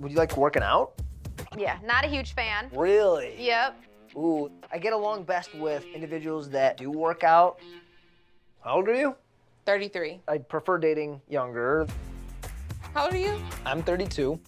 Would you like working out? Yeah, not a huge fan. Really? Yep. Ooh, I get along best with individuals that do work out. How old are you? 33. I prefer dating younger. How old are you? I'm 32.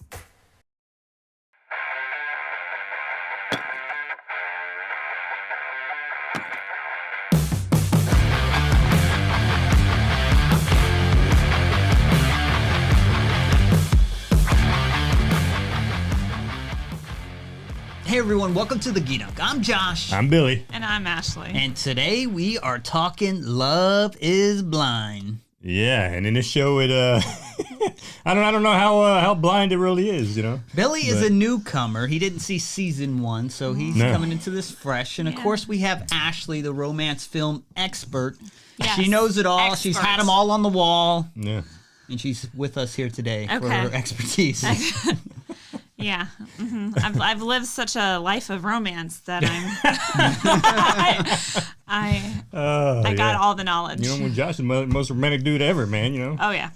Hey everyone, welcome to the Geek Dunk. I'm Josh. I'm Billy. And I'm Ashley. And today we are talking Love is Blind. Yeah, and in this show, it I don't know how blind it really is, you know. Billy is a newcomer. He didn't see season 1, so he's coming into this fresh. And of course, we have Ashley, the romance film expert. Yes, she knows it all. expert. She's had them all on the wall. Yeah. And she's with us here today for Okay. her expertise. Yeah, I've lived such a life of romance that I got all the knowledge. You know, when Josh is the most romantic dude ever, man, you know. Oh yeah.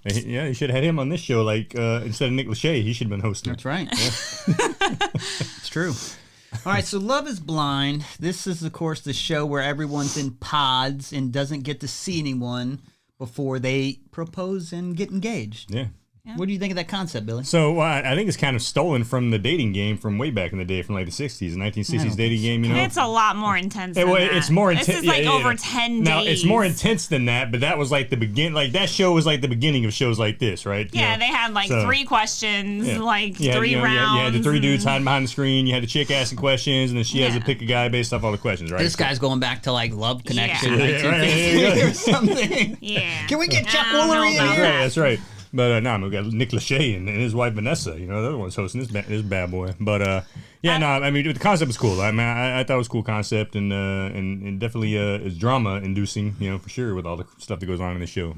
Yeah, you should have had him on this show, like, instead of Nick Lachey. He should have been hosting. That's right. It's true. All right, so Love is Blind. This is, of course, the show where everyone's in pods and doesn't get to see anyone before they propose and get engaged. Yeah. What do you think of that concept, Billy? So I think it's kind of stolen from the dating game from way back in the day, from like the 60s, 1960s dating game, you know? It's a lot more intense than that. It's more intense. This is like over 10 days. Now, it's more intense than that, but that was like the begin. Like, that show was like the beginning of shows like this, right? Yeah, they had like 3 questions, like 3 rounds. You had the 3 dudes hiding behind the screen. You had the chick asking questions, and then she has to pick a guy based off all the questions, right? This guy's going back to like Love Connection, Yeah. 1950 or something. Yeah. Can we get Chuck I don't know Woolery in about here? that. That's right. But we got Nick Lachey and his wife Vanessa. You know, they're the ones hosting this bad boy. But I mean, the concept was cool. I mean, I thought it was a cool concept, and definitely is drama inducing. You know, for sure, with all the stuff that goes on in the show.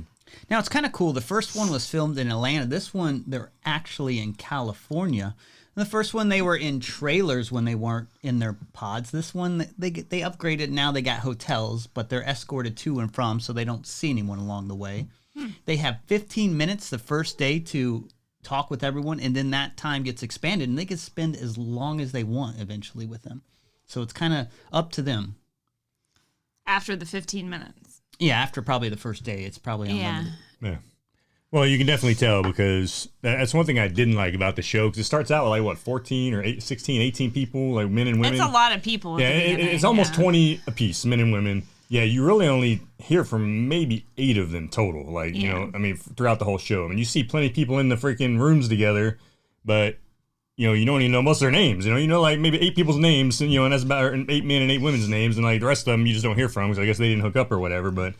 Now, it's kind of cool. The first one was filmed in Atlanta. This one, they're actually in California. And the first one, they were in trailers when they weren't in their pods. This one, they upgraded. Now they got hotels, but they're escorted to and from, so they don't see anyone along the way. They have 15 minutes the first day to talk with everyone, and then that time gets expanded, and they can spend as long as they want eventually with them. So it's kind of up to them. After the 15 minutes. Yeah, after probably the first day, it's probably unlimited. Yeah. Well, you can definitely tell, because that's one thing I didn't like about the show, because it starts out with like, what, 14 or 16, 18 people, like men and women. It's a lot of people. Yeah, it's almost 20 apiece, men and women. Yeah, you really only hear from maybe 8 of them total. Like, you know, I mean, throughout the whole show. I mean, you see plenty of people in the freaking rooms together, but, you know, you don't even know most of their names. You know, like maybe 8 people's names, and, you know, and that's about 8 men and 8 women's names, and like the rest of them you just don't hear from, because I guess they didn't hook up or whatever. But,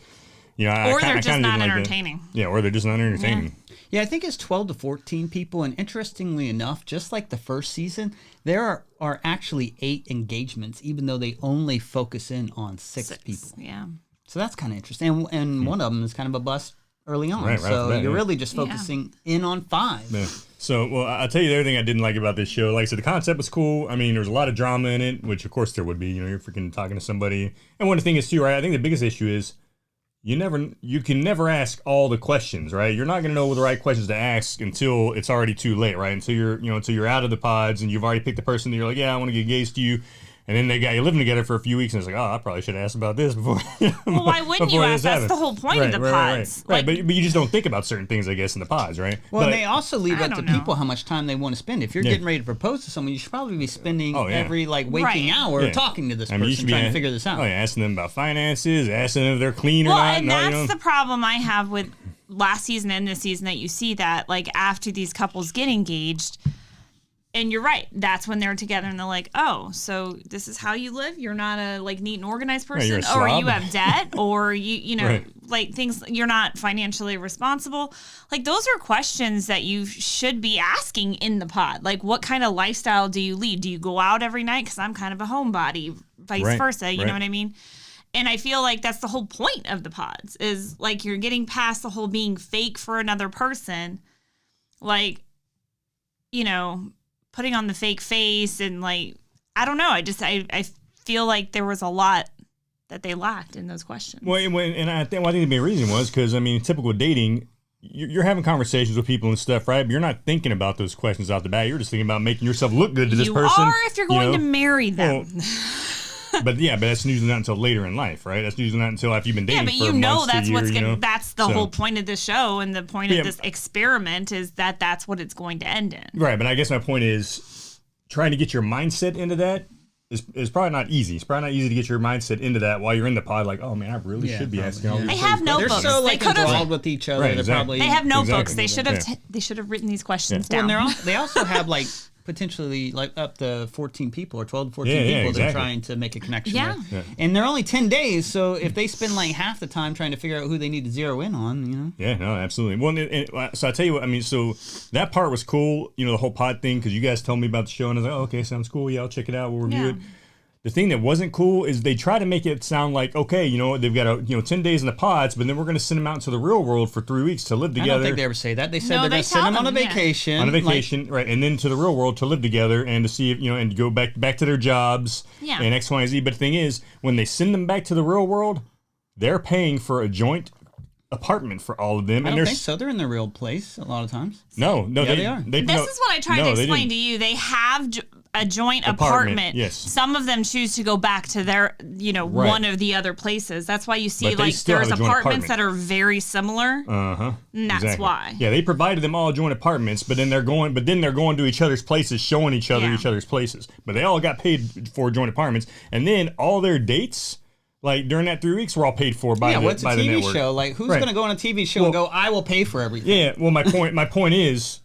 you know, or they're just not entertaining. Yeah, or they're just not entertaining. Yeah, I think it's 12 to 14 people, and interestingly enough, just like the first season, there are actually 8 engagements, even though they only focus in on 6 people. Yeah. So that's kind of interesting, and one of them is kind of a bust early on, so you're really just focusing in on 5. Yeah. So, well, I'll tell you the other thing I didn't like about this show. Like I said, the concept was cool. I mean, there was a lot of drama in it, which of course there would be. You know, you're freaking talking to somebody. And one thing is too, right? I think the biggest issue is you can never ask all the questions, right? You're not going to know the right questions to ask until it's already too late, right? Until you're out of the pods and you've already picked the person that you're like, yeah, I want to get engaged to you. And then they got you living together for a few weeks, and it's like, oh, I probably should have asked about this before. Well, why wouldn't you ask? That's the whole point of the pods. Right. But you just don't think about certain things, I guess, in the pods, right? Well, and they also leave up to people how much time they want to spend. If you're getting ready to propose to someone, you should probably be spending every waking hour talking to this person, trying to figure this out. Oh, yeah, asking them about finances, asking them if they're clean or not. Well, and that's the problem I have with last season and this season, that you see that, like, after these couples get engaged. And you're right. That's when they're together and they're like, oh, so this is how you live? You're not a neat and organized person? You're a or slob. you have debt? Or you know, Right. like things, you're not financially responsible? Like, those are questions that you should be asking in the pod. Like, what kind of lifestyle do you lead? Do you go out every night? Because I'm kind of a homebody, vice versa. You know what I mean? And I feel like that's the whole point of the pods, is like you're getting past the whole being fake for another person. Like, you know, putting on the fake face and like, I don't know. I feel like there was a lot that they lacked in those questions. Well, and I think the main reason was because, I mean, typical dating, you're having conversations with people and stuff, right? But you're not thinking about those questions out the bat. You're just thinking about making yourself look good to this person. You are if you're going to marry them. Well, but that's usually not until later in life, right? That's usually not until after you've been dating. Yeah, but for you know months that's to a year, what's going. That's the So- whole point of this show, and the point of this experiment is that that's what it's going to end in. Right, but I guess my point is trying to get your mindset into that is probably not easy. It's probably not easy to get your mindset into that while you're in the pod. Like, oh man, I really should be asking all these They things. have They're notebooks. so They could have. involved with each other. Right, They're exactly. probably They have notebooks. Exactly. They should have written these questions Well, down. and they also have like potentially like up to 14 people or 12 to 14 Yeah, people they're exactly. trying to make a connection Yeah. with. Yeah. And they're only 10 days, so if they spend like half the time trying to figure out who they need to zero in on, you know. Yeah, no, absolutely. Well, so I tell you what, I mean, so that part was cool, the whole pod thing, because you guys told me about the show, and I was like, oh, okay, sounds cool. Yeah, I'll check it out. We'll review Yeah. it. The thing that wasn't cool is they try to make it sound like, okay, they've got 10 days in the pods, but then we're going to send them out into the real world for 3 weeks to live together. I don't think they ever say that. They said No, they're they going to send tell them on a them, yeah. vacation. On a vacation, right, and then to the real world to live together and to see if, and to go back to their jobs Yeah. and X, Y, and Z. But the thing is, when they send them back to the real world, they're paying for a joint apartment for all of them. I and don't there's think so. They're in the real place a lot of times. No, Yeah, they are. This is what I tried to explain to you. They have a joint apartment. Yes. Some of them choose to go back to their, one of the other places. That's why you see But they like still there's have a joint apartments apartment. that are very similar. Uh-huh. And that's Exactly. why. Yeah, they provided them all joint apartments, but then they're going to each other's places, showing each other Yeah. each other's places. But they all got paid for joint apartments, and then all their dates, like during that 3 weeks, were all paid for by what's a the TV network. show? Like, who's Right. going to go on a TV show and go, I will pay for everything? Yeah. Well, my point is,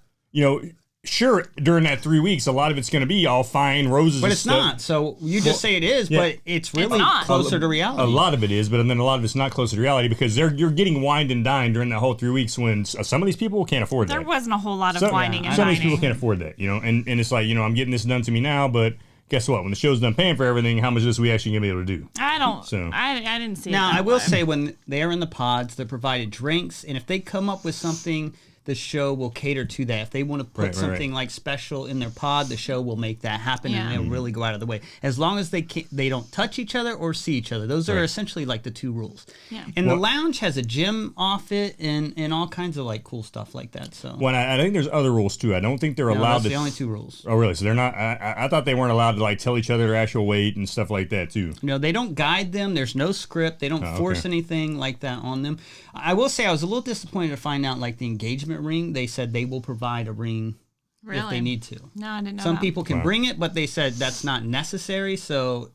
sure, during that 3 weeks, a lot of it's going to be all fine roses. But and it's stuff. not. So you just say it is, yeah. but it's really not. closer to reality. A lot of it is, but then a lot of it's not closer to reality because you're getting wined and dined during that whole 3 weeks when some of these people can't afford There that. wasn't a whole lot of whining and Some of these people dining. can't afford that, and it's like, I'm getting this done to me now, but guess what? When the show's done paying for everything, how much is we actually going to be able to do? I don't. So- I didn't see. Now, it that I will way. say when they're in the pods, they're provided drinks, and if they come up with something, the show will cater to that. If they want to put Right. something like special in their pod, the show will make that happen, Yeah. and they'll really go out of the way. As long as they don't touch each other or see each other. Those are Right. essentially like the two rules. Yeah. And the Well- lounge has a gym off it and all kinds of like cool stuff like that. So Well, I think there's other rules too. I don't think they're no, allowed that's to. the only two rules. Oh, really? So they're not. I thought they weren't allowed to like tell each other their actual weight and stuff like that too. No, they don't guide them. There's no script. They don't force okay. anything like that on them. I will say I was a little disappointed to find out like the engagement ring. They said they will provide a ring if Really? they need to. No, I didn't know. Some that. people can Wow. bring it, but they said that's not necessary. So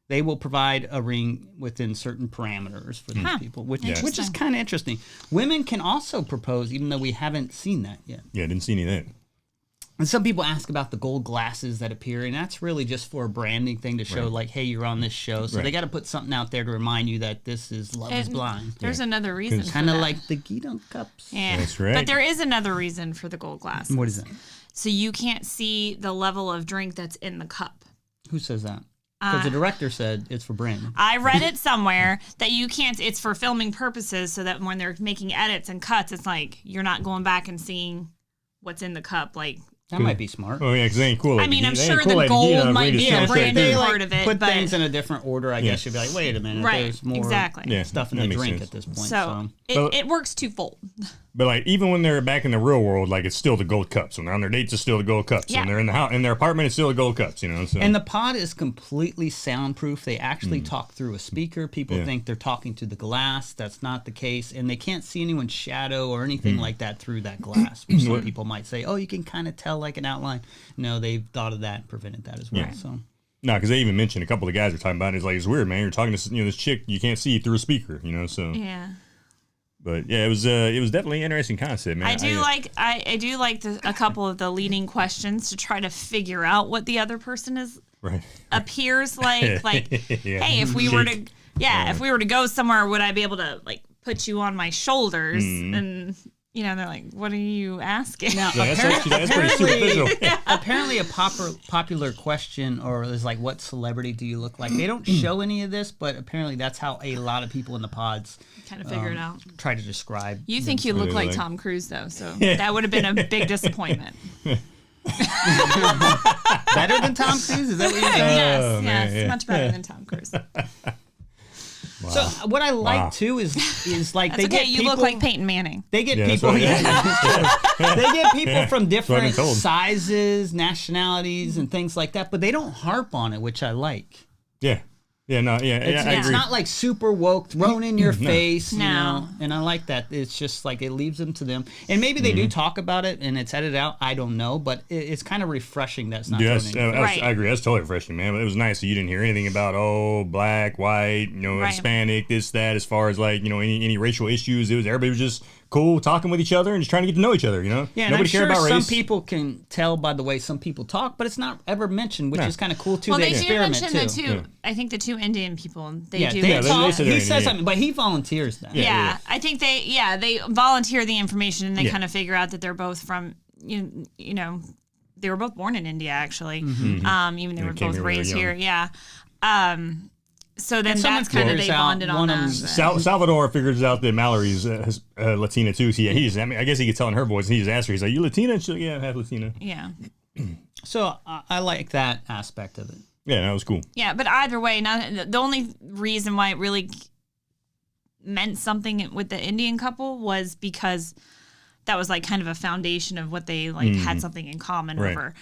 they will provide a ring within certain parameters for these people, which is Interesting. kind of interesting. Women can also propose, even though we haven't seen that yet. Yeah, I didn't see any of that. And some people ask about the gold glasses that appear, and that's really just for a branding thing to show, like, hey, you're on this show. So Right. they got to put something out there to remind you that this is Love is And Blind. There's another reason. for Kind of that. like the Guido cups. Yeah. That's right. But there is another reason for the gold glasses. What is that? So you can't see the level of drink that's in the cup. Who says that? Because the director said it's for branding. I read it somewhere that you can't. It's for filming purposes, so that when they're making edits and cuts, it's like you're not going back and seeing what's in the cup. Like, That might be smart. Oh yeah, because they ain't cool. I mean, I'm sure the gold might be a if branding they part of it, put but things in a different order, I guess you'd be like, wait a minute, Right, there's more exactly. Yeah, stuff in that the makes drink sense. at this point. so Well- it works twofold. But like even when they're back in the real world, like it's still the gold cups. When they're on their dates, it's still the gold cups. Yeah. When they're in the house, in their apartment, it's still the gold cups. So. And the pod is completely soundproof. They actually talk through a speaker. People Yeah. think they're talking to the glass. That's not the case. And they can't see anyone's shadow or anything like that through that glass. Which some people might say, oh, you can kind of tell like an outline. No, they've thought of that and prevented that as well. Yeah. So No, because they even mentioned a couple of the guys were talking about it. It's like it's weird, man. You're talking to this chick you can't see through a speaker. So. Yeah. But yeah, it was definitely an interesting concept, man. I do like a couple of the leading questions to try to figure out what the other person is right. appears like. Like, Yeah. hey, if we were Shake. to if we were to go somewhere, would I be able to like put you on my shoulders? Mm-hmm. And they're like, what are you asking? now, Yeah, that's pretty superficial. apparently a popular question or is like, what celebrity do you look like? They don't show any of this, but apparently that's how a lot of people in the pods Kind of figure it out. try to describe. You think you look Really like like- Tom Cruise though, so that would have been a big disappointment. Better than Tom Cruise? Is that what you're saying? Yes, man, yeah. much better than Tom Cruise. So what I like too is like That's they okay. get You people, look like Peyton Manning. They get that's people. what- They get people from what I've different been told. sizes, nationalities, and things like that, but they don't harp on it, which I like. Yeah. Yeah, no, yeah, It's, I it's agree. not like super woke, thrown in your face, you No. know. And I like that. It's just like it leaves them to them. And maybe they do talk about it and it's edited out. I don't know, but it's kind of refreshing that it's not Yes, thrown in. Right. I agree. That's totally refreshing, man. But it was nice that you didn't hear anything about black, white, Right. Hispanic, this, that. As far as like any racial issues, everybody was just cool, talking with each other and just trying to get to know each other. Yeah, and nobody I'm cared sure about some race. people can tell by the way some people talk, but it's not ever mentioned, which No. is kind of cool too. Well, they they do experiment mention too. the two. I think the two Indian people. They do. they they talk. said they're He in, says yeah. something, but he volunteers that. Yeah, I think they volunteer the information and they Yeah. kind of figure out that they're both from you know they were both born in India actually. Even they were came both here when they were raised young. here. Yeah. So then someone that's kind of figures they out bonded on one of that. them- but- Salvador figures out that Mallory's Latina too. So he just, I guess he could tell in her voice. And he just asked her, he's like, "You Latina?" And she's like, "Yeah, I'm half Latina." Yeah. So I like that aspect of it. Yeah, that was cool. Yeah, but either way, the only reason why it really meant something with the Indian couple was because that was like kind of a foundation of what they like had something in common Right. over.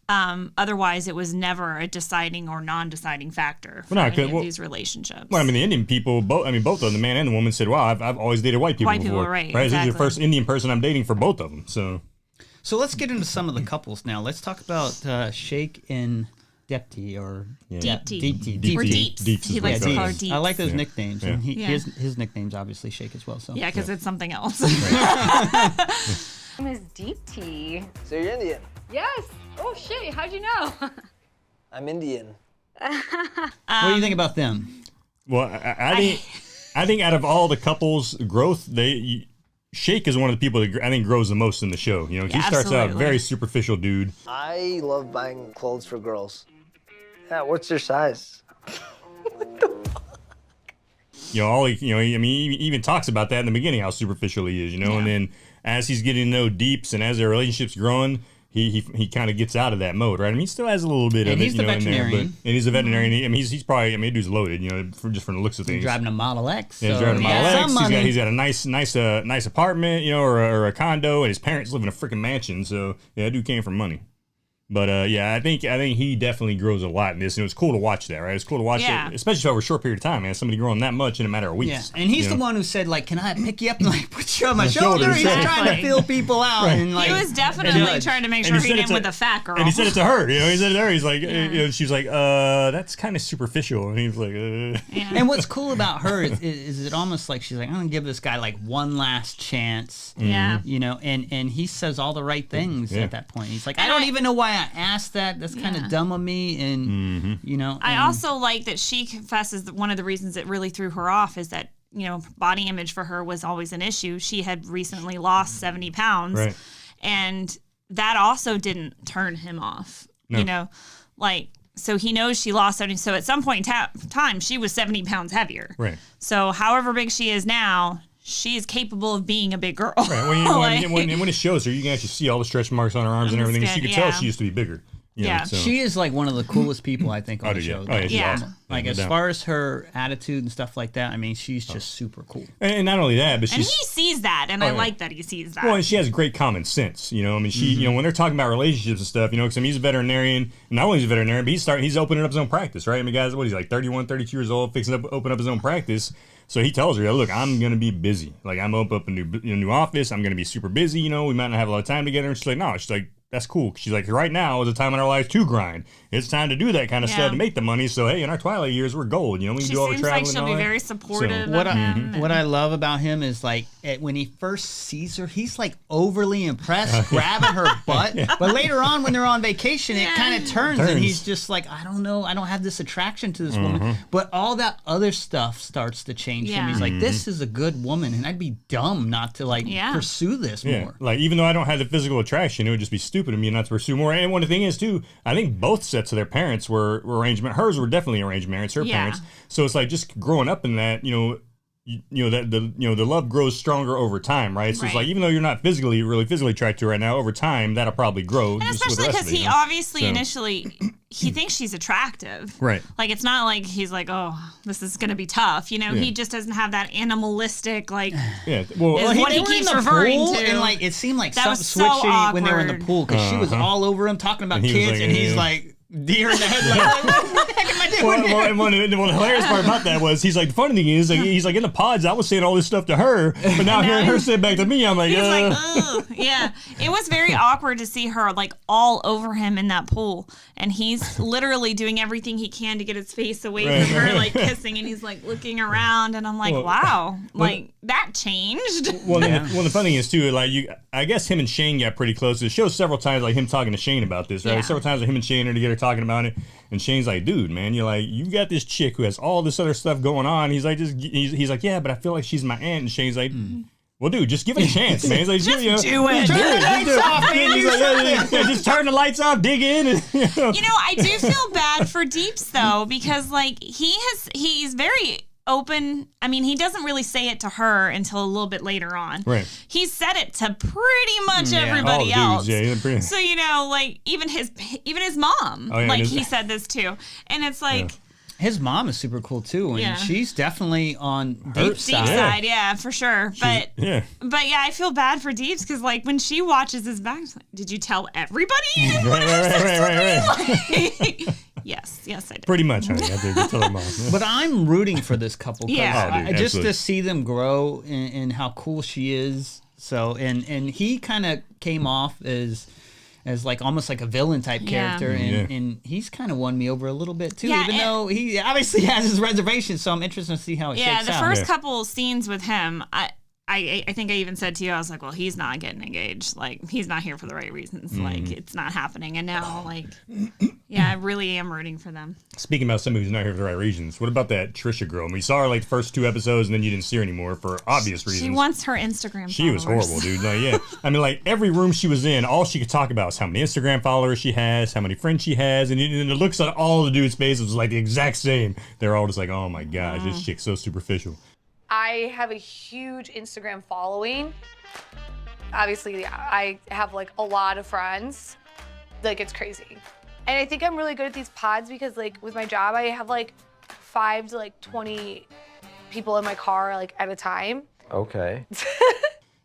Otherwise, it was never a deciding or non-deciding factor for Well, no, any 'cause- of well- these relationships. Well, I mean, the Indian people, both of them, the man and the woman, said, "Wow, I've always dated white people White people, before." right, This is the exactly. first Indian person I'm dating for both of them. So let's get into some of the couples now. Let's talk about Shake and Deepti or Deepti. Deepti. Or Deepti. Deeps. Deeps is He what likes they to call call her it. Deeps. I like those nicknames, and Yeah. his nickname's obviously Shake as well. So Yeah, because it's something else. name is Deepti. So you're Indian. Yes. Oh shit! How'd you know? I'm Indian. what do you think about them? well, I think out of all the couples' growth, Shake is one of the people that I think grows the most in the show. You know, he starts out absolutely. very superficial dude. I love buying clothes for girls. Yeah, what's your size? You know, I mean, he even talks about that in the beginning, how superficial he is. You know, and then as he's getting to know Deeps and as their relationship's growing, he kind of gets out of that mode, right? I mean, he still has a little bit And of he's it, the you know, in there, veterinarian. and he's a veterinarian. I mean, he's probably, I mean, dude's loaded, you know, just from the looks of things. Driving a Model X. Yeah, he's so driving a he Model has X. some money. He's got a nice apartment, you know, or a condo, and his parents live in a freaking mansion. So yeah, that dude came from money. But yeah, I think he definitely grows a lot in this, and it was cool to watch that, right? It's cool to watch Yeah. it, especially over a short period of time, man. Somebody growing that much in a matter of weeks. Yeah, and he's you the know? one who said, like, can I pick you up and like put you on my My shoulder? shoulders, He's right. trying to Right. feel people out. And like He was definitely judge. trying to make And sure he he said it didn't to- with a fat girl. And he said it to her, you know, he said it to her. He's like, you know, she's like, that's kind of superficial. And he was like, And what's cool about her is it almost like she's like, I'm gonna give this guy like one last chance. Yeah. You know, and he says all the right things Yeah. at that point. He's like, I And don't I- even know why I asked that. That's kind Yeah. of dumb of me. And you know, I and- also like that she confesses that one of the reasons that really threw her off is that, you know, body image for her was always an issue. She had recently lost 70 pounds. Right. And that also didn't turn him off. No. You know, like, so he knows she lost 70. So at some point in time, she was 70 pounds heavier. right. So however big she is now, she is capable of being a big girl. Right. When it shows her, you can actually see all the stretch marks on her arms and everything. So you can tell Yeah. she used to be bigger. You know, Yeah. so. She is like one of the coolest people I think on the yeah. show. Oh, yeah, she's Yeah. awesome. Like no as doubt. far as her attitude and stuff like that, I mean, she's just super cool. And not only that, but And she's he sees that, and I yeah. like that he sees that. well, and she has great common sense. You know, I mean, she, you know, when they're talking about relationships and stuff, you know, because I mean, he's a veterinarian, and not only is he a veterinarian, but he's opening up his own practice, right? I mean, guys, what he's like 31, 32 years old, fixing up, open up his own practice. So he tells her, look, I'm gonna be busy. Like I'm open up a new office. I'm gonna be super busy. You know, we might not have a lot of time together. And she's like, no, she's like, that's cool. She's like, right now is a time in our lives to grind. It's time to do that kind of Yeah. stuff to make the money. So hey, in our twilight years, we're gold. You know, we can she do all the seems traveling. like she'll and all be that. very supportive What of him. what I love about him is like when he first sees her, he's like overly impressed, grabbing her butt. But later on, when they're on vacation, it kind of turns, and he's just like, I don't know, I don't have this attraction to this woman. But all that other stuff starts to change him. Yeah. He's like, this is a good woman, and I'd be dumb not to like Yeah. pursue this Yeah, more. like even though I don't have the physical attraction, it would just be stupid of me not to pursue more. And one of the things is too, I think both sets of their parents were arrangement. Hers were definitely arranged marriage. Her Yeah. parents. So it's like just growing up in that, you know that the love grows stronger over time, right? So it's Right. like even though you're not really physically attracted to her right now, over time that'll probably grow. And just with the especially rest because of it, he you know? obviously So- initially he thinks she's attractive. Right. Like, it's not like he's like, oh, this is going to be tough. You know, he just doesn't have that animalistic, like, Well, is what he they were in keeps the referring pool, to. And like it seemed like That something was so switchy when they were in the awkward. pool because she was all over him talking about And he was kids, like, and he's yeah. like deer in the headlights. Like, what the heck am I doing here? Well, the hilarious part about that was he's like, the funny thing is, like, he's like, in the pods, I was saying all this stuff to her, but now hearing her say it back to me, I'm like, He was like, ugh. Yeah. It was very awkward to see her like all over him in that pool. And he's literally doing everything he can to get his face away from her, like kissing. And he's like looking around. And I'm like, wow, like that changed. Well, the funny thing is too, like I guess him and Shane got pretty close. It shows several times like him talking to Shane about this, right? Yeah. Several times like him and Shane are together talking about it, and Shane's like, "Dude, man, you're like, you got this chick who has all this other stuff going on." He's like, he's like, "Yeah, but I feel like she's my aunt." And Shane's like, "Well, dude, just give it a chance, man." He's like, Just "Yeah, do it. Turn the lights off, man. He's like, yeah, just turn the lights off, dig in. And, You know, I do feel bad for Deeps though, because like he's very open. I mean, he doesn't really say it to her until a little bit later on. Right. He's said it to pretty much everybody all the dudes, else. yeah, he's pretty. So, you know, like even his mom, Oh, yeah, like and he said this too. And it's like His mom is super cool too, and Yeah. she's definitely on Deep's deep side. side, yeah, for sure. But yeah. I feel bad for Deeps because like when she watches his back, she's like, did you tell everybody? You didn't want to have sex with me? Like, yes, I did. Pretty much, honey. I did tell her mom. But I'm rooting for this couple. 'Cause Yeah. Oh, dude, just absolutely. to see them grow and how cool she is. So and he kind of came off as like almost like a villain type Yeah. character, and he's kind of won me over a little bit too. Yeah, even and- though he obviously has his reservations, so I'm interested to see how it Yeah, shakes the out. first Yeah. couple scenes with him, I think I even said to you, I was like, well, he's not getting engaged. Like, he's not here for the right reasons. Like, it's not happening. And now, like, yeah, I really am rooting for them. Speaking about somebody who's not here for the right reasons, what about that Trisha girl? We saw her like the first 2 episodes, and then you didn't see her anymore for obvious reasons. She wants her Instagram She was followers. horrible, dude. Like, yeah. I mean, like, every room she was in, all she could talk about is how many Instagram followers she has, how many friends she has, and the looks on all the dudes' faces was like the exact same. They're all just like, oh my gosh, this chick's so superficial. I have a huge Instagram following. Obviously, I have like a lot of friends. Like, it's crazy. And I think I'm really good at these pods because like with my job, I have like 5 to like 20 people in my car like at a time. Okay.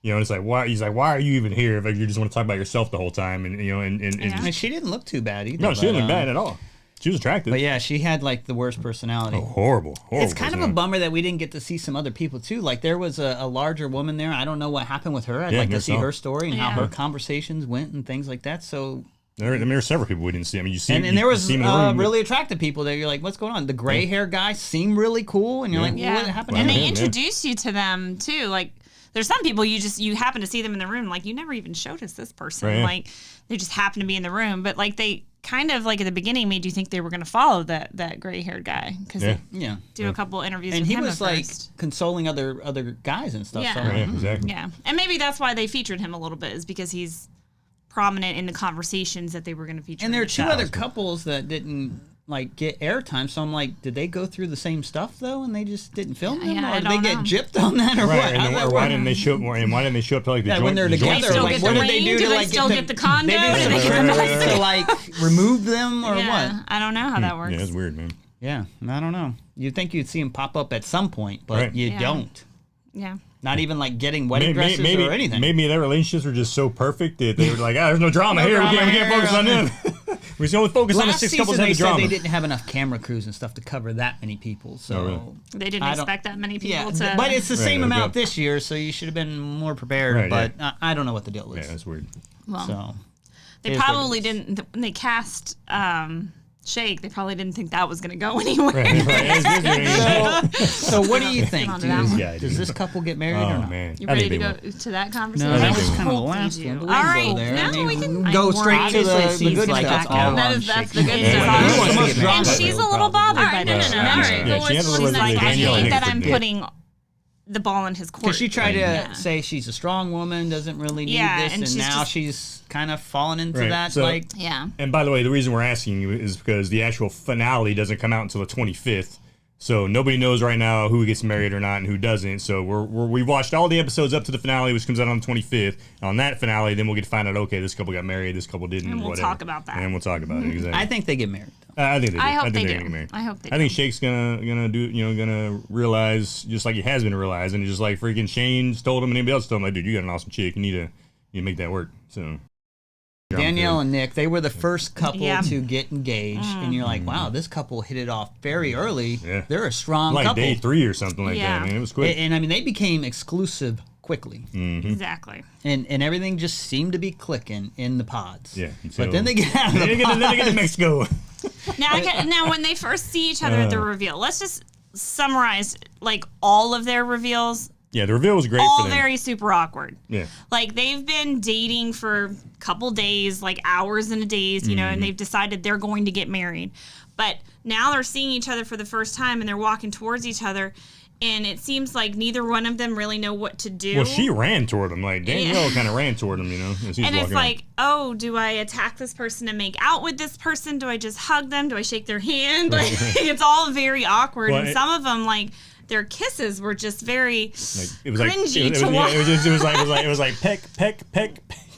You know, and it's like, why? He's like, why are you even here if you just want to talk about yourself the whole time? And you know, and Yeah. And she didn't look too bad either. no, she didn't look but, bad at all. She was attractive. But yeah, she had like the worst personality. Oh, horrible. It's kind of a personality. bummer that we didn't get to see some other people too. Like there was a larger woman there. I don't know what happened with her. I'd Yeah, like to never see saw. her story and how Yeah. her conversations went and things like that. So There were several people we didn't see. I mean, you see, and there was you see 'em in the room, really attractive people that you're like, what's going on? The gray hair guy seemed really cool, and you're like, Yeah. what happened? And to they him? introduce you to them too. Like, there's some people you happen to see them in the room. Like, you never even showed us this person. Right, yeah. Like, they just happen to be in the room. But like, they kind of like at the beginning made you think they were going to follow that gray haired guy because Yeah. they Yeah, do a couple interviews and with he him was at like first. consoling other guys and stuff. Yeah. So, Yeah, exactly. Yeah, and maybe that's why they featured him a little bit is because he's prominent in the conversations that they were going to feature. and there in are the two show. other couples that didn't like get airtime. So I'm like, did they go through the same stuff though, and they just didn't film them, Yeah, or I did they don't get know. gypped on that, or Right, what? and How'd then, that or why work? didn't they show up? And why didn't they show up to like the Yeah, joint? when they're the joint together, They still like get what the did they ring? do Do to they like still get the condo? They Do did they some get the rituals to like remove them or Yeah, what? I don't know how that works. Yeah, it's weird, man. Yeah, I don't know. You'd think you'd see him pop up at some point, but Right. you Yeah. don't. Yeah. Not even like getting wedding dresses maybe, or anything. Maybe their relationships were just so perfect that they were like, there's no drama here. drama We can't here. focus on them. We can only focus on the Last 6 season couples they having said drama. they didn't have enough camera crews and stuff to cover that many people. So Oh, really? They didn't I don't- expect that many people yeah, to. but it's the same Right, amount okay. this year, so you should have been more prepared. Right, but I don't know what the deal Yeah, is. that's weird. well, So they it is what it probably is. didn't. When they cast Shake, they probably didn't think that was going to go anywhere. Right, right. It's good. So what do you think? on to that one. Yeah, Does dude. this couple get married or Oh not? man, You I ready think to they go will. to that conversation? No, that I was think kind of the Hope they last do. one. All We can right, go there. no, I mean, we can go I'm straight to obviously the she's good like stuff. that. All That on is that's Shake. the good Yeah, stuff. yeah, Who wants to get And married? she's a little bothered by no, that. no, no. All All right, right, Yeah, but she had a she's little like, I Danielle and hate Nick that I'm did. putting the ball in his court. Because she tried to Yeah. say she's a strong woman, doesn't really need Yeah, this, and and she's now just- she's kind of fallen into Right, that. so- like, Yeah. And by the way, the reason we're asking you is because the actual finale doesn't come out until the 25th. So nobody knows right now who gets married or not and who doesn't. So we've watched all the episodes up to the finale, which comes out on the 25th. And on that finale, then we'll get to find out, okay, this couple got married, this couple didn't, And we'll whatever. talk about that. And we'll talk about it, exactly. I think they get married. I think they do. I hope they they're do. gonna get married. I hope they I think Shake's gonna realize, just like he has been realizing, just like freaking Shane's told him and anybody else told him, like, dude, you got an awesome chick. You need to make that work. So Danielle and Nick, they were the first couple Yeah. to get engaged, and you're like, wow, this couple hit it off very early. Yeah. They're a strong like couple. day 3 or something like Yeah. that, man. It was quick. And I mean, they became exclusive quickly, Exactly. and everything just seemed to be clicking in the pods. Yeah, But then they get out of the then they get to Mexico. Now, when they first see each other at the reveal, let's just summarize like all of their reveals. Yeah, the reveal was great All for them. very super awkward. Yeah. Like they've been dating for a couple days, like hours and days, you know, and they've decided they're going to get married. But now they're seeing each other for the first time and they're walking towards each other. And it seems like neither one of them really know what to do. Well, she ran toward him. Like, Danielle kind of ran toward him, you know, as he's and walking it's like, oh, do I attack this person and make out with this person? Do I just hug them? Do I shake their hand? Like, it's all very awkward. Well, and some of them, like, their kisses were just very it was like cringy to watch. it was like peck, peck, peck.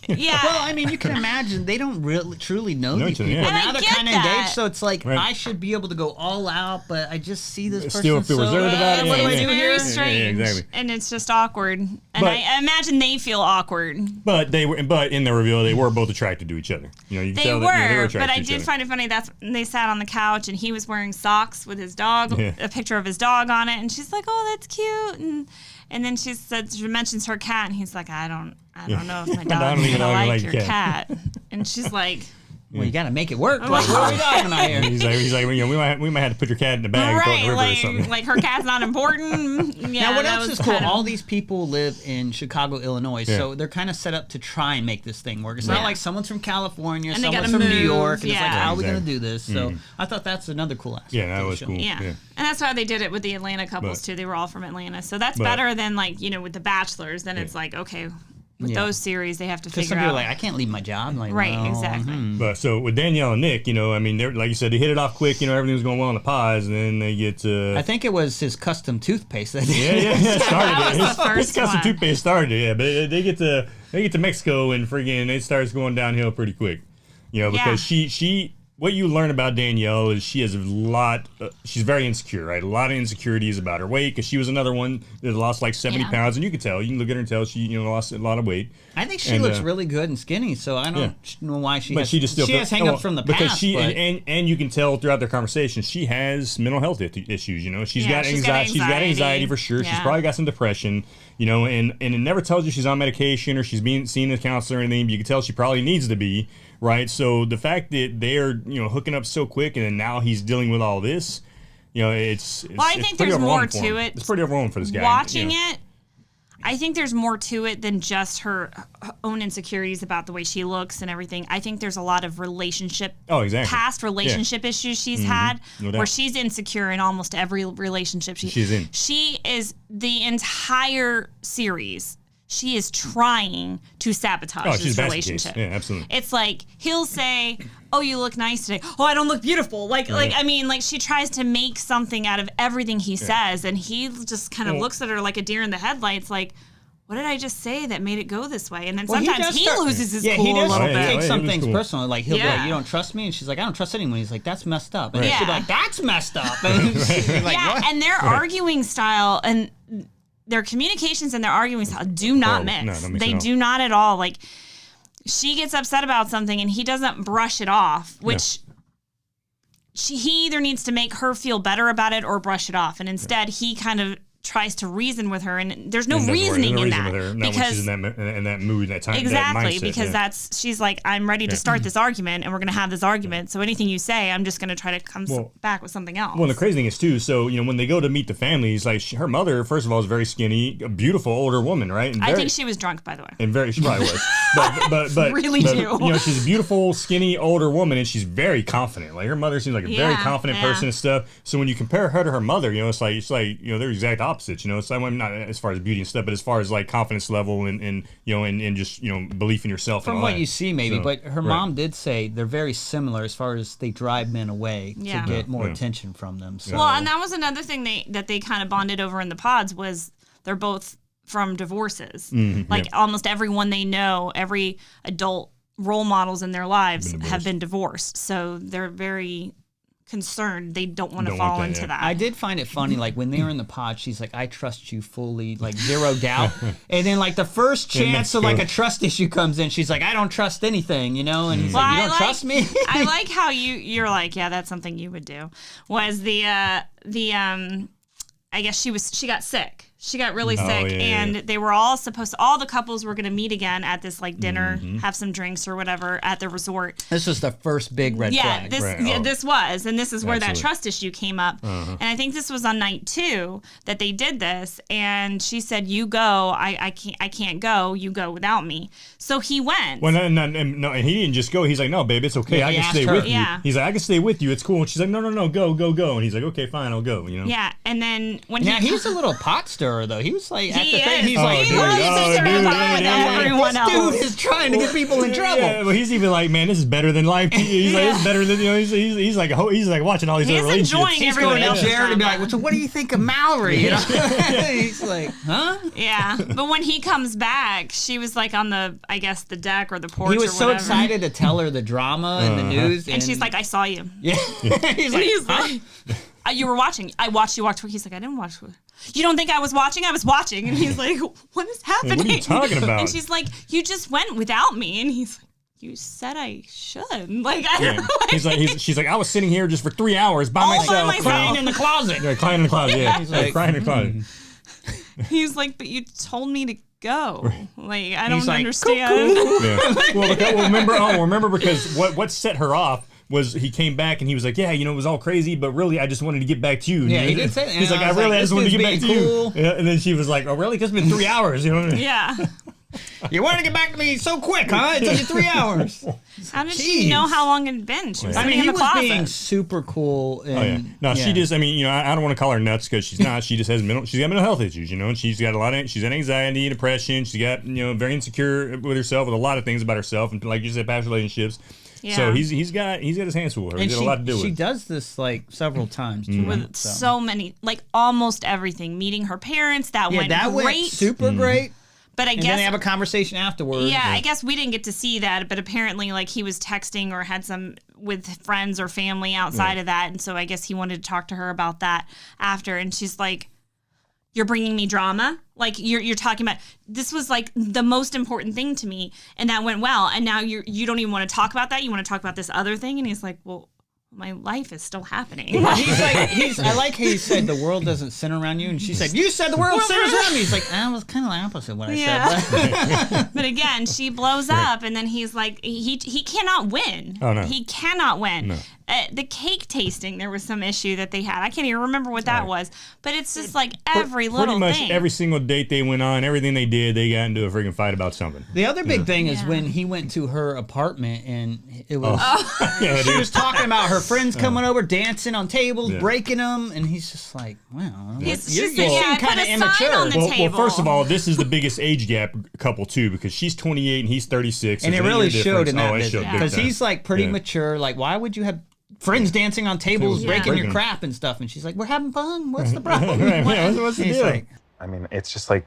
Yeah. Well, I mean, you can imagine they don't really truly know these each other, people. yeah. And I Now they're get kind of that. engaged, so it's like Right. I should be able to go all out, but I just see this person Still feel so, reserved about it. what do I It's do very here? strange, exactly. and it's just awkward. And But- I imagine they feel awkward. But in the reveal, they were both attracted to each other. You know, you can They tell were, that, you know, they were attracted but I to each did other. find it funny. That's they sat on the couch and he was wearing socks with his dog, Yeah. a picture of his dog on it, and she's like, "Oh, that's cute." And then she mentions her cat, and he's like, "I don't know if my dog's even gonna like like your your cat." And she's like, Well, you got to make it work. Like, what are we talking about here? He's like, you know, we might have to put your cat in the bag and throw it in "Right, the river or something. like her cat's not important." Yeah, Now, what that else was is cool? kind of- All these people live in Chicago, Illinois, Yeah. so they're kind of set up to try and make this thing work. It's Yeah. not like someone's from California, And they someone's gotta from New move, York, and it's like, yeah. how are we going to Exactly. do this? So I thought that's another cool aspect. Yeah, that of the was show. cool. Yeah. Yeah. And that's how they did it with the Atlanta couples But- too. They were all from Atlanta. So that's but- better than like, you know, with the Bachelors. Then it's like, okay, with Yeah. those series they have to Because figure some people are out. like, I can't leave my job. Like, Right, well, exactly. But so with Danielle and Nick, you know, I mean, they're like you said, they hit it off quick. You know, everything was going well in the pods, and then they get I think it was his custom toothpaste that yeah, started That it. was the His first custom one. toothpaste started it, yeah. But they get to Mexico and friggin' it starts going downhill pretty quick. You know, because Yeah. she what you learn about Danielle is she has a lot. She's very insecure, right? A lot of insecurities about her weight because she was another one that lost like 70 Yeah. pounds, and you can tell. You can look at her and tell she lost a lot of weight. I think she And, looks really good and skinny, so I don't know why she But has, she just still has hang-ups from the because past. she but and you can tell throughout their conversation she has mental health issues. You know, she's Yeah, got she's got anxiety. She's got anxiety anxiety. for sure. She's Yeah. probably got some depression. You know, and it never tells you she's on medication or she's being seen a counselor or anything. But you can tell she probably needs to be, right? So the fact that they're hooking up so quick and then now he's dealing with all this, it's Well, I it's think pretty there's more overwhelming for to him. it. It's pretty overwhelming for this guy. Watching it, I think there's more to it than just her own insecurities about the way she looks and everything. I think there's a lot of past relationship issues she's had No doubt. where she's insecure in almost every relationship She's in. She is the entire series. She is trying to sabotage she's this a basket relationship. case. Yeah, absolutely. It's like he'll say, "Oh, you look nice today." "Oh, I don't look beautiful." Like she tries to make something out of everything he says, and he just kind of looks at her like a deer in the headlights, like, "What did I just say that made it go this way?" And then Well, sometimes does he start- loses his yeah, cool he does a little yeah, bit. take yeah, some he was things cool. personal. Like he'll be Yeah. like, "You don't trust me," and she's like, "I don't trust anyone." He's like, "That's messed up," and Right. she'll be Yeah. like, "That's messed up." And she's like, Yeah, "What?" and their arguing style and their communications and their arguing style do not Horrible. No, mix. don't mix They at all. do not at all. Like she gets upset about something and he doesn't brush it off, which he either needs to make her feel better about it or brush it off. And instead he kind of tries to reason with her, and there's no And that's where- reasoning there's in no reason that with her, not when she's in that mood, that time, exactly that mindset, because yeah. she's like, I'm ready to start this argument and we're going to have this argument. So anything you say, I'm just going to try to come back with something else. Well, the crazy thing is too. So when they go to meet the families, like her mother, first of all, is very skinny, a beautiful older woman, right? And I very, think she was drunk, by the way. and very she probably was, but Really do. She's a beautiful, skinny, older woman, and she's very confident. Like her mother seems like a very Yeah, confident yeah. person and stuff. So when you compare her to her mother, it's like they're exact opposites. It's like, well, not as far as beauty and stuff, but as far as like confidence level and just belief in yourself. From and all what that. you see, maybe, So, but her right. mom did say they're very similar as far as they drive men away Yeah. to get more Yeah. attention from them. So. Well, and that was another thing that they kind of bonded over in the pods was they're both from divorces. Like almost everyone they know, every adult role models in their lives have been divorced. So they're very concerned. They don't want to Don't fall want that, into yeah. that. I did find it funny, like when they were in the pod, she's like, "I trust you fully, like 0 doubt." And then like the first chance of like a trust issue comes in, she's like, "I don't trust anything," you know. And he's like, "You don't trust me?" I like how you're like, yeah, that's something you would do. Was I guess she got sick. She got really sick, and they were all all the couples were going to meet again at this like dinner, have some drinks or whatever at the resort. This was the first big red flag. This was, and this is where that trust issue came up. And I think this was on night 2 that they did this, and she said, "You go, I can't go. You go without me." So he went. Well, no, and he didn't just go. He's like, "No, babe, it's okay. Yeah, I he can asked stay her. with you." Yeah. He's like, "I can stay with you. It's cool." And she's like, "No, go." And he's like, "Okay, fine, I'll go." You know. Yeah, and then when Now he's a little pot stirrer though. He was like, at He the thing, is. he's Oh, like, dude. "What are you Oh, concerned dude, about dude, that? everyone This else." dude is trying to get people in trouble." Yeah, well, he's even like, "Man, this is better than life." He's like, "This is better than he's like watching all these He's other relationships." enjoying He's everyone going to else's Jarrett and be drama. like, "So what do you think of Mallory?" You know? He's like, "Huh?" Yeah, but when he comes back, she was like on the deck or the porch. He was or so whatever. excited to tell her the drama and the news, and she's like, "I saw you." "Yeah." He's like, He's like, "You were watching. I watched you walk to." He's like, "I didn't watch." You don't think I was watching? I was watching. And he's like, "What is happening?" What are you talking about? And she's like, "You just went without me." And he's like, "You said I should." Like, I don't know. She's like, "I was sitting here just for 3 hours by All by myself, myself. crying in the closet." Yeah, crying in the closet. Yeah, he's like crying in the closet. He's like, "But you told me to go." Like, I don't He's like, understand. Yeah. Well, remember because what set her off was he came back and he was like, "Yeah, you know, it was all crazy, but really, I just wanted to get back to you." Yeah, And he did say that. He's And like, I "I was really, like, I just this wanted to get dude's back to being you." cool. Yeah, and then she was like, "Oh, really? Because it's been 3 hours." You know what I mean? Yeah. "You want to get back to me so quick, huh? It took you 3 hours." How did she know how long it had been? She was I sitting mean, in he the was closet. being super cool. And, Oh yeah. No, she just. I mean, you know, I don't want to call her nuts because she's not. She just has she's got mental health issues. You know, and she's got she's got anxiety, depression. She's got very insecure with herself, with a lot of things about herself, and like you said, past relationships. Yeah. So he's got his hands full. And He's got a lot to do she with. does this like several times too. with so many, like almost everything. Meeting her parents, that Yeah, went that great. went super great. But I And guess then they have a conversation afterwards. yeah, I guess we didn't get to see that, but apparently, like, he was texting or had some with friends or family outside of that, and so I guess he wanted to talk to her about that after, and she's like, "You're bringing me drama? Like, you're talking about, this was, like, the most important thing to me, and that went well, and now you don't even want to talk about that? You want to talk about this other thing?" And he's like, "Well, my life is still happening." He's like, I like how he said the world doesn't center around you, and she said, "You said the world centers around me." He's like, "That was kind of the opposite of what I said." But again, she blows up, and then he's like, he cannot win. Oh, no. He cannot win. No. The cake tasting, there was some issue that they had. I can't even remember what that was. But it's just like every little Pretty much thing. every single date they went on, everything they did, they got into a freaking fight about something. The other big thing is when he went to her apartment and it was Yeah, she dude. was talking about her friends coming over, dancing on tables, Yeah. breaking them, and he's just like, "Wow, She you said, seem "Yeah, I put kind of a sign immature." on the Well, table. first of all, this is the biggest age gap couple too because she's 28 and he's 36. And it There's an really year showed difference. in that Oh, it visit showed big because time. he's like pretty Yeah. mature. Like, why would you have friends dancing on tables, Yeah. breaking your Breaking. crap and stuff? And she's like, "We're having fun. What's the problem?" Right, yeah, what's the He's deal? like, I mean, it's just like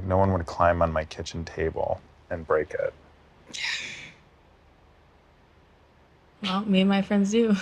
no one would climb on my kitchen table and break it. Well, me and my friends do.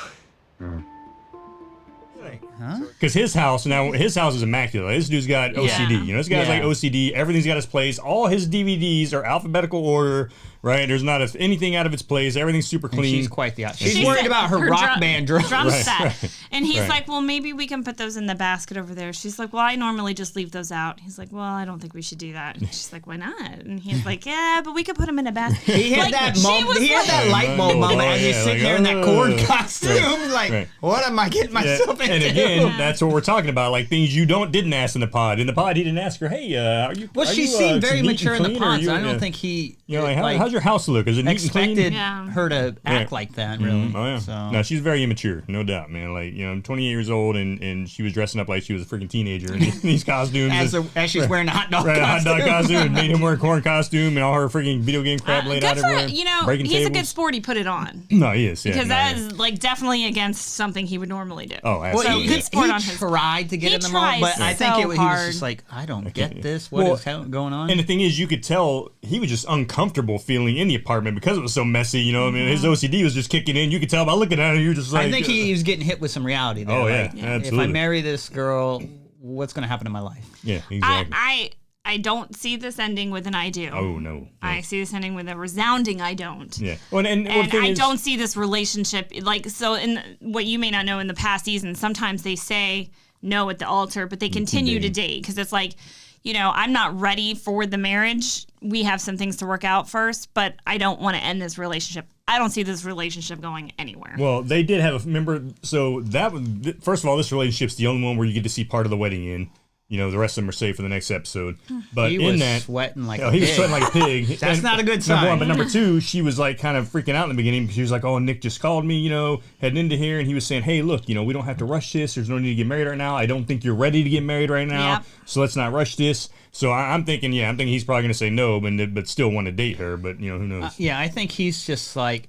Because his house is immaculate. This dude's got OCD. Yeah. You know, this guy's like OCD. Everything's got his place. All his DVDs are alphabetical order. Right? There's not anything out of its place. Everything's super and clean. she's quite the opposite. She's She worried said about her rock band drums. drum Right, set. right, And he's right. like, "Well, maybe we can put those in the basket over there." She's like, "Well, I normally just leave those out." He's like, "Well, I don't think we should do that." And she's like, "Why not?" And he's like, "Yeah, but we could put them in a basket." He had Like, that she moment. was He had that like- light bulb moment, and he's Yeah, sitting like, there in that corn oh. costume, like, Right. "What am I getting Yeah, myself into?" and again, that's what we're talking about. Like things you didn't ask in the pod. In the pod, he didn't ask her, "Hey, are you?" Well, are she you, seemed very neat mature and in the clean, or are pod, so you- I don't yeah. think he, You know, like, how's your house look? Is it neat and clean? expected Yeah. her to act like that, really. Oh yeah. So. No, she's very immature, no doubt, man. Like, you know, I'm 28 years old, and she was dressing up like she was a freaking teenager in these costumes. As she's wearing a hot dog Right, a hot costume. dog costume, made him wear a corn costume, and all her freaking video game crap laid out Good for everywhere. you know, breaking he's a tables. good sport. He put it on No, he is. Yeah, because no, that yeah. is like definitely against something he would normally do. Oh, Well, absolutely. So good sport he on his tried to get He in the moment, but tries I think so he was hard. just like, "I don't get this. What is going on?" And the thing is, you could tell he was just uncomfortable feeling feeling in the apartment because it was so messy. You know, I mean, his OCD was just kicking in. You could tell by looking at it. You're just like, I think he was getting hit with some reality there. Oh, yeah, like, absolutely. If I marry this girl, what's going to happen in my life? Yeah, exactly. I don't see this ending with an I do. Oh, no. I see this ending with a resounding I don't. Yeah. Well, and I don't see this relationship, like, so in what you may not know in the past season, sometimes they say no at the altar, but they continue to date because it's like, you know, I'm not ready for the marriage. We have some things to work out first, but I don't want to end this relationship. I don't see this relationship going anywhere. Well, they did have remember, so that was, first of all, this relationship's the only one where you get to see part of the wedding in. You know, the rest of them are saved for the next episode. But He was sweating like a he pig. was sweating like a pig. That's not a good Number one, sign. but number two, she was like kind of freaking out in the beginning because she was like, "Oh, Nick just called me, you know, heading into here," and he was saying, "Hey, look, you know, we don't have to rush this. There's no need to get married right now. I don't think you're ready to get married right now, Yep. so let's not rush this." So I'm thinking he's probably going to say no, but still want to date her. But you know, who knows? Yeah, I think he's just like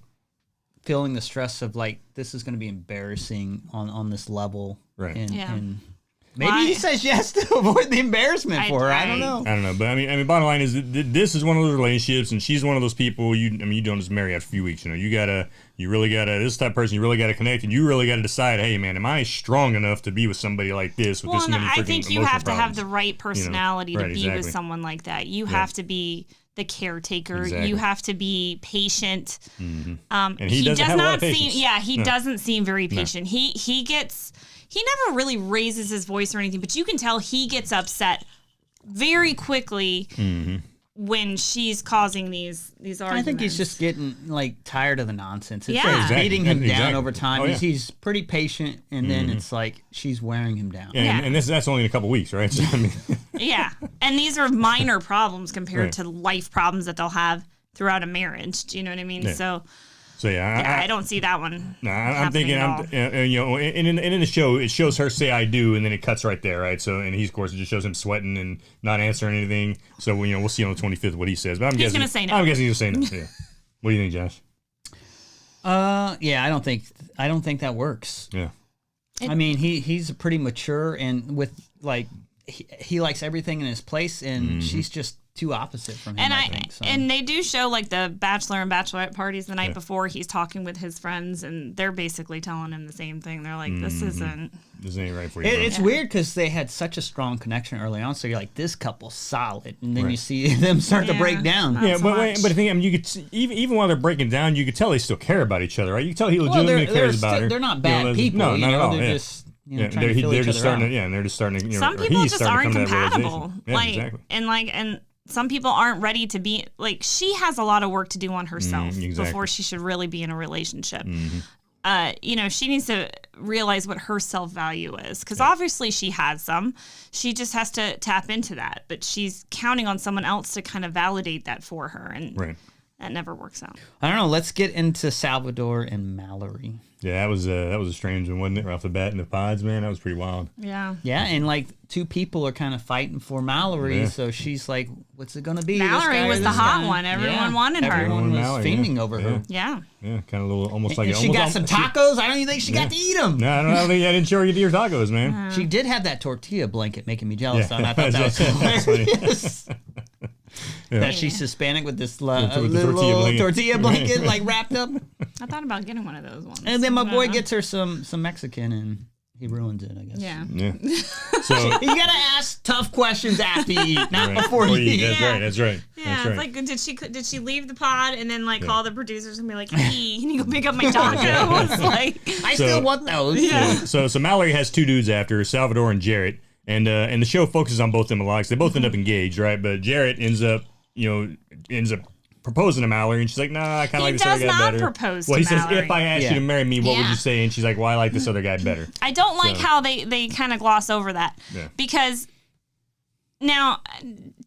feeling the stress of like this is going to be embarrassing on this level, Right. And maybe he says yes to avoid the embarrassment for her. I don't know. I don't know, but I mean, bottom line is this is one of those relationships, and she's one of those people. You don't just marry after a few weeks. You know, you really gotta this type of person. You really gotta connect, and you really gotta decide. Hey, man, am I strong enough to be with somebody like this? With this many freaking I think you emotional have to have problems? the right personality Right, to be exactly. with someone like that. You have to be the caretaker. Exactly. You have to be patient. And He doesn't does have a lot not of seem. patience. Yeah, he No. doesn't seem very patient. He never really raises his voice or anything, but you can tell he gets upset very quickly when she's causing these arguments. I think he's just getting like tired of the nonsense. It's Yeah. like Exactly. beating him Exactly. down over time. Oh, yeah. He's pretty patient, and then it's like she's wearing him down. And that's only in a couple weeks, right? So, I mean, Yeah, and these are minor problems compared Right. to life problems that they'll have throughout a marriage. Do you know what I mean? Yeah. So yeah, I don't see that one. No, I'm happening thinking, at all. you know, and in the show, it shows her say "I do," and then it cuts right there, right? So, and he's, of course, it just shows him sweating and not answering anything. So, you know, we'll see on the 25th what he says. But He's gonna say no. I'm guessing he's gonna say no. Yeah. What do you think, Josh? Yeah, I don't think that works. Yeah. I mean, he's pretty mature, and with like he likes everything in his place, and she's just too opposite from him. And I think. So. and they do show like the bachelor and bachelorette parties the night before. He's talking with his friends, and they're basically telling him the same thing. They're like, "This isn't." This ain't right for you. bro. It's weird because they had such a strong connection early on. So you're like, this couple's solid, and then you see them start to break down. Not Yeah, so but much. the thing, I mean, you could even while they're breaking down, you could tell they still care about each other, right? You can tell he legitimately cares about her. They're not You bad know, people. No, not at all. They're Yeah. just Yeah, trying to fill they're each just other starting out. to, and they're just starting to, you know, Some or people he's just starting to aren't come to that compatible. realization. Yeah, exactly. And some people aren't ready to be like. She has a lot of work to do on herself exactly. before she should really be in a relationship. You know, she needs to realize what her self-value is, because obviously she has some. She just has to tap into that, but she's counting on someone else to kind of validate that for her, and Right. that never works out. I don't know. Let's get into Salvador and Mallory. Yeah, that was a strange one, wasn't it? Right off the bat in the pods, man, that was pretty wild. Yeah. Yeah, and like two people are kind of fighting for Mallory, Yeah. so she's like, "What's it gonna be?" this Mallory guy or was the this hot guy? one. Everyone wanted her. Everyone was Mallory, fiending yeah. over her. Yeah. Yeah, kind of a little, almost like And she almost got some tacos. I don't even think she got to eat them. No, I didn't show her you to your tacos, man. She did have that tortilla blanket making me jealous. Yeah. And I thought that was That's funny. hilarious. That she's Hispanic with this With the little tortilla tortilla blanket. blanket, like wrapped up. I thought about getting one of those ones. And then my boy Uh-huh. gets her some Mexican, and he ruins it, I guess. Yeah. Yeah. So You gotta ask tough questions after you eat, not right, before you eat. That's Yeah. right. That's right. Yeah, That's right. it's like did she leave the pod and then like call the producers and be like, "Hey, can you go pick up my tacos?" Like, I So- still want those. yeah. So Mallory has two dudes after her, Salvador and Jarrett, and the show focuses on both them a lot. 'Cause they both end up engaged, right? But Jarrett ends up proposing to Mallory, and she's like, "Nah, I kind of like this other does guy not better." propose Well, to he says, Mallory. "If I asked you Yeah. to marry me, what would Yeah. you say?" And she's like, "Well, I like this other guy better." I don't like So- how they kind of gloss over that Yeah. because now,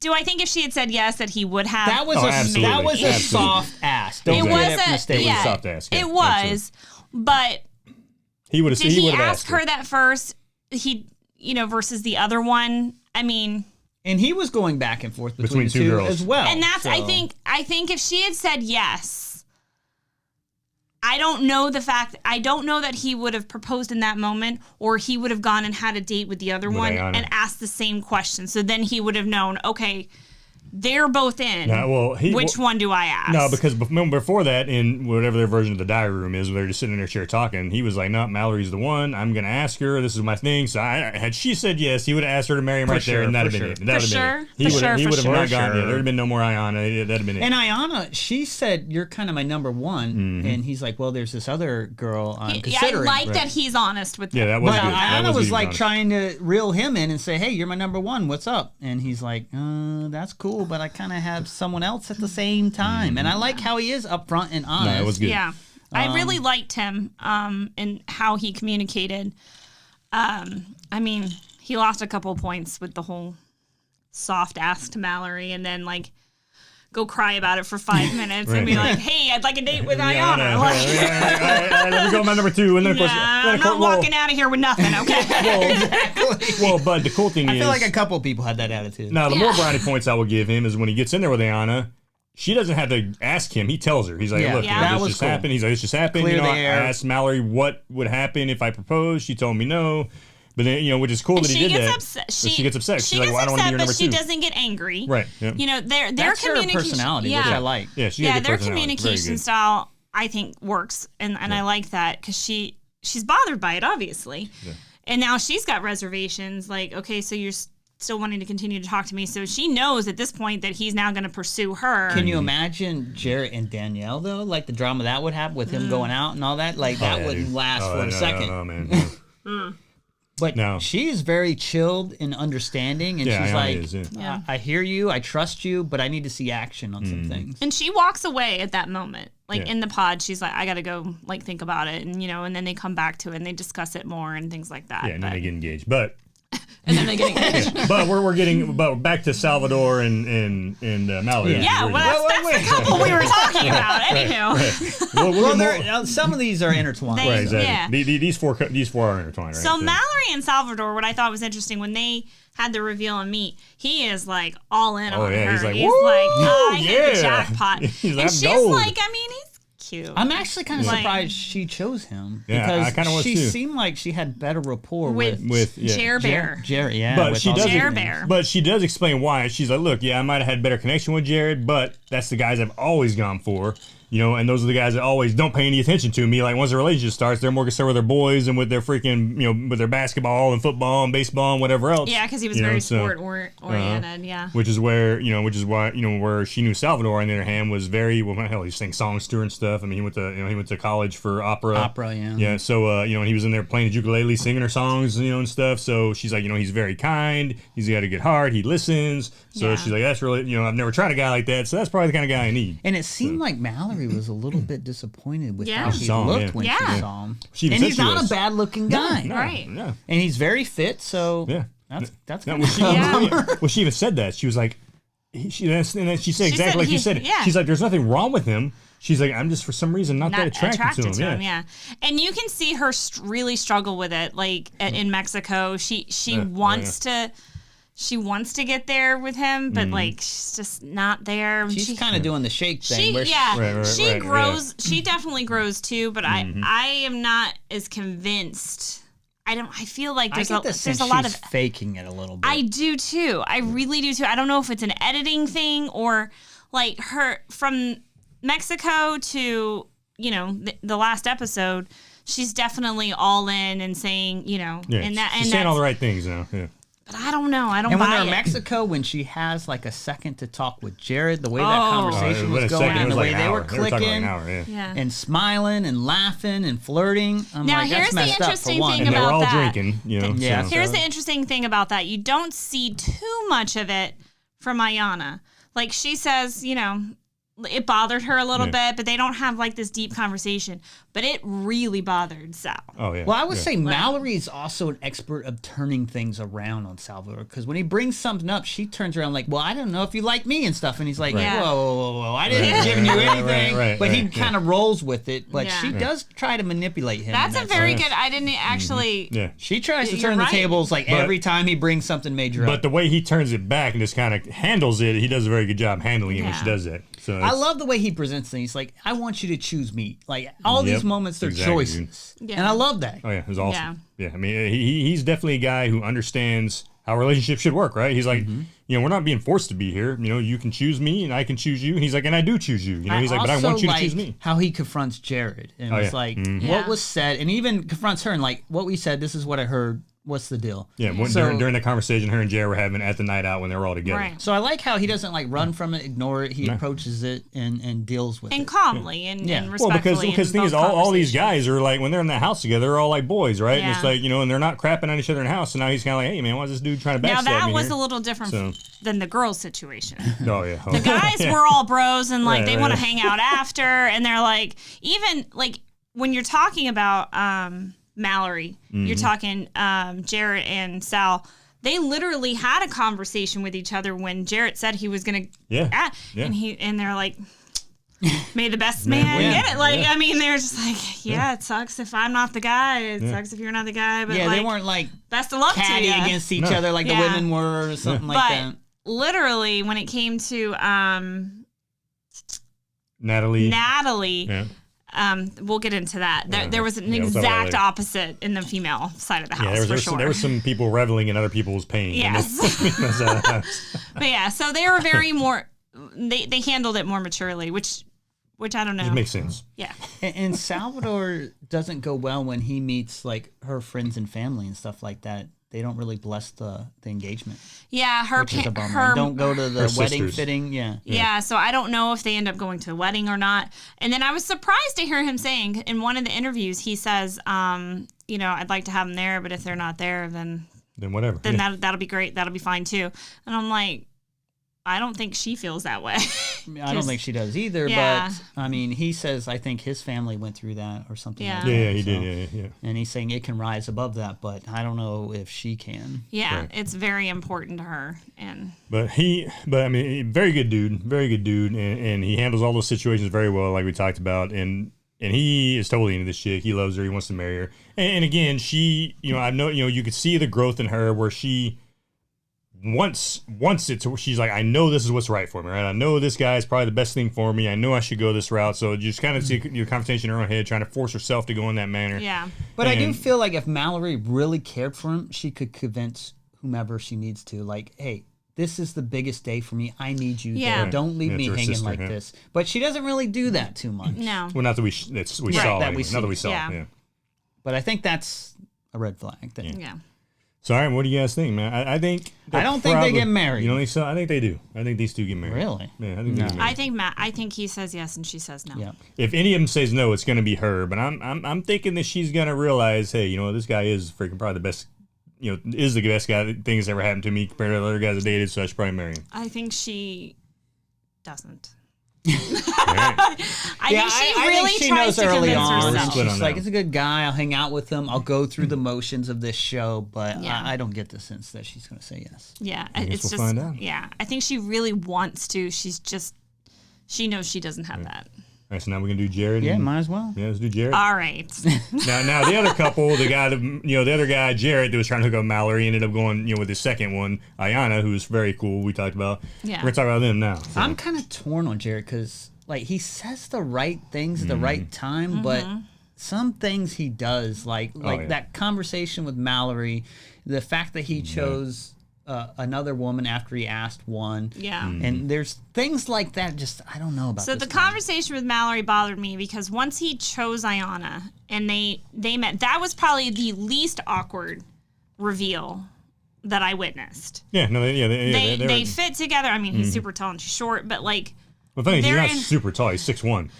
do I think if she had said yes that he would have? That was absolutely. that was a Absolutely. soft ass. Don't it get was that a mistake. was a yeah, soft ass, yeah, it was, but He would have. did he would have ask her that first? He, versus the other one. I mean, And he was going back and forth Between between, the two two girls. as well. and that's I so- think if she had said yes, I don't know that he would have proposed in that moment, or he would have gone and had a date with the other With one Iyanna. and asked the same question. So then he would have known, okay, they're both in. Which one do I ask? No, because before that, in whatever their version of the diary room is, where they're just sitting in their chair talking, he was like, no, Mallory's the one. I'm going to ask her. This is my thing. So had she said yes, he would have asked her to marry him there, and that'd have been it. He would have not gone. Yeah, there'd have been no more Iyanna. That'd have been it. And Iyanna, she said, you're kind of my number one. And he's like, well, there's this other girl I'm considering. I like that he's honest with that was good. Iyanna was like trying to reel him in and say, hey, you're my number one. What's up? And he's like, that's cool, but I kind of have someone else at the same time. And I like how he is upfront and honest. No, that was good. Yeah. I really liked him and how he communicated. I mean, he lost a couple points with the whole soft ask to Mallory and then like go cry about it for 5 minutes and be like, hey, I'd like a date with Iyanna. Let me go with my number 2. And then I'm not walking out of here with nothing, okay? Well, but the cool thing is... I feel like a couple people had that attitude. Now, the more brownie points I will give him is when he gets in there with Iyanna, she doesn't have to ask him. He tells her. He's like, look, this just happened. He's like, this just happened. I asked Mallory what would happen if I proposed. She told me no. But then, which is cool that he did that. She gets upset. She's like, well, I don't want to be your number 2. She doesn't get angry. Right. Yep. Their communication personality, which I like. Yeah, their communication style, I think, works, and I like that because she's bothered by it, obviously, and now she's got reservations. Like, okay, so you're still wanting to continue to talk to me, so she knows at this point that he's now going to pursue her. Can you imagine Jarrett and Danielle though? Like the drama that would have with him going out and all that. Like that wouldn't last for a second. Oh man. But she is very chilled and understanding, and she's like, I hear you, I trust you, but I need to see action on some things. And she walks away at that moment. Like in the pod, she's like, I got to go like think about it. And, and then they come back to it and they discuss it more and things like that. Yeah, and then they get engaged. But... and then they get engaged. But we're getting back to Salvador and Mallory. Yeah, well, that's the couple we were talking about. Anywho. Well, some of these are intertwined. Right, exactly. Yeah. These four are intertwined, right? So Mallory and Salvador, what I thought was interesting, when they had the reveal on Meet, he is like all in on her. He's like, I hit the jackpot. And she's gold. like, I mean, he's cute. I'm actually kind of surprised she chose him. Yeah, because I kind of was she too. seemed like she had better rapport with Jarrett Bear. Jarrett, yeah. But she does. Jarrett Bear. But she does explain why. She's like, look, I might have had better connection with Jarrett, but that's the guys I've always gone for. And those are the guys that always don't pay any attention to me. Like, once the relationship starts, they're more concerned with their boys and with their freaking, with their basketball and football and baseball and whatever else. Yeah, because he was very sport-oriented, yeah. Which is where, where she knew Salvador, on the other hand, was very, he sang songs to her and stuff. I mean, he went to college for opera. Opera, yeah. Yeah, so, he was in there playing the ukulele, singing her songs, and stuff. So she's like, he's very kind. He's got a good heart. He listens. So she's like, that's really, I've never tried a guy like that. So that's probably the kind of guy I need. And it seemed like Mallory was a little bit disappointed with how he looked when she saw him. And he's not a bad-looking guy. No, right. No. And he's very fit, so that's kind of well, she even said that. She was like, and then she said exactly like you said it. Yeah. She's like, there's nothing wrong with him. She's like, I'm just for some reason not that attracted to him. Yeah. And you can see her really struggle with it. Like in Mexico, she wants to. She wants to get there with him, but like she's just not there. She's kind of doing the shake thing. She grows. She definitely grows too, but I am not as convinced. I feel like there's a lot of faking it a little bit. I do too. I really do too. I don't know if it's an editing thing or like her from Mexico to the last episode. She's definitely all in and saying she's saying all the right things now. Yeah. But I don't know. I don't buy it. And when they're in Mexico, when she has like a second to talk with Jared, the way that conversation was going and the way they were clicking and smiling and laughing and flirting, I'm like, that's messed up for one. And they were all drinking, Here's the interesting thing about that. You don't see too much of it from Iyanna. Like she says, it bothered her a little bit, but they don't have like this deep conversation. But it really bothered Sal. Oh, yeah. Well, I would say Mallory is also an expert of turning things around on Salvador, because when he brings something up, she turns around like, well, I don't know if you like me and stuff. And he's like, whoa, I didn't give you anything. But he kind of rolls with it. But she does try to manipulate him. That's a very good, I didn't actually. She tries to turn the tables like every time he brings something major up. But the way he turns it back and just kind of handles it, he does a very good job handling it when she does that. So I love the way he presents things. Like, I want you to choose me. Like, all these moments, they're choices. Yeah. And I love that. Oh, yeah. It was awesome. Yeah. I mean, he's definitely a guy who understands how relationships should work, right? He's like, we're not being forced to be here. You can choose me and I can choose you. And he's like, and I do choose you. He's like, but I want you to choose me. How he confronts Jared and was like, what was said, and even confronts her and like, what we said, this is what I heard. What's the deal? Yeah, during the conversation her and Jared were having at the night out when they were all together. Right. So I like how he doesn't like run from it, ignore it. He approaches it and deals with it. And calmly and respectfully. Well, because the thing is, all these guys are like, when they're in the house together, they're all like boys, right? Yeah. And it's like, and they're not crapping on each other in the house. So now he's kind of like, hey, man, why is this dude trying to backstab me Now that was here? a little different than the girls' situation. Oh, yeah. The guys were all bros and like they want to right. hang out after, and they're like, even like when you're talking about Mallory, you're talking Jarrett and Sal. They literally had a conversation with each other when Jarrett said he was gonna, and they're like, "May the best man get it." Like, I mean, they're just like, it sucks if I'm not the guy. It sucks if you're not the guy. But they weren't like best of luck to catty you against each other like the women were or something like that. Literally, when it came to Natalie. Yeah. We'll get into that. There was an exact opposite in the female side of the house, for sure. There were some people reveling in other people's pain. Yes. But yeah, so they were very more, they handled it more maturely, which I don't know. It makes sense. Yeah. And Salvador doesn't go well when he meets like her friends and family and stuff like that. They don't really bless the engagement. Yeah, which is a bummer. Don't go to the wedding fitting. Yeah, so I don't know if they end up going to the wedding or not. And then I was surprised to hear him saying in one of the interviews, he says, I'd like to have them there, but if they're not there, then whatever. Then that'll be great. That'll be fine too. And I'm like, I don't think she feels that way. I don't think she does either, but I mean, he says, I think his family went through that or something like that. Yeah, he did. Yeah. And he's saying it can rise above that, but I don't know if she can. Yeah, it's very important to her. But I mean, very good dude, and he handles all those situations very well, like we talked about, and he is totally into this chick. He loves her. He wants to marry her. And again, she, I know, you could see the growth in her where she. Once she's like, I know this is what's right for me, right? I know this guy is probably the best thing for me. I know I should go this route. So just kind of see your conversation in her own head, trying to force herself to go in that manner. Yeah. But I do feel like if Mallory really cared for him, she could convince whomever she needs to, like, hey, this is the biggest day for me. I need you there. Don't leave me hanging like this. But she doesn't really do that too much. No. Well, not that we saw. Not that we saw. Yeah. But I think that's a red flag. Yeah. So, all right, what do you guys think, man? I think I don't think they get married. You don't think so? I think they do. I think these two get married. Really? Yeah, I think they get married. I think he says yes and she says no. Yeah. If any of them says no, it's going to be her. But I'm thinking that she's going to realize, hey, this guy is freaking probably the best. Is the best guy. Thing that's ever happened to me compared to the other guys I dated. So I should probably marry him. I think she doesn't. Right. I think she tries to early convince on. herself. She's like, it's a good guy. I'll hang out with him. I'll go through the motions of this show, but I don't get the sense that she's going to say yes. Yeah, it's just find out. Yeah, I think she really wants to. She knows she doesn't have that. All right, so now we're gonna do Jared. Yeah, might as well. Yeah, let's do Jared. All right. now the other couple, the other guy, Jarrett, that was trying to hook up Mallory, ended up going, with his second one, Iyanna, who's very cool. We talked about. Yeah. We're gonna talk about them now. So. I'm kind of torn on Jarrett because like he says the right things at the right time, but some things he does, like that conversation with Mallory, the fact that he chose another woman after he asked one. Yeah. And there's things like that, just, I don't know about So the conversation with Mallory bothered me because once he chose Iyanna and they met, that was probably the least awkward reveal that I witnessed. Yeah, no, they fit together. I mean, he's super tall and she's short, but like. Well, funny, he's not super tall. He's 6'1".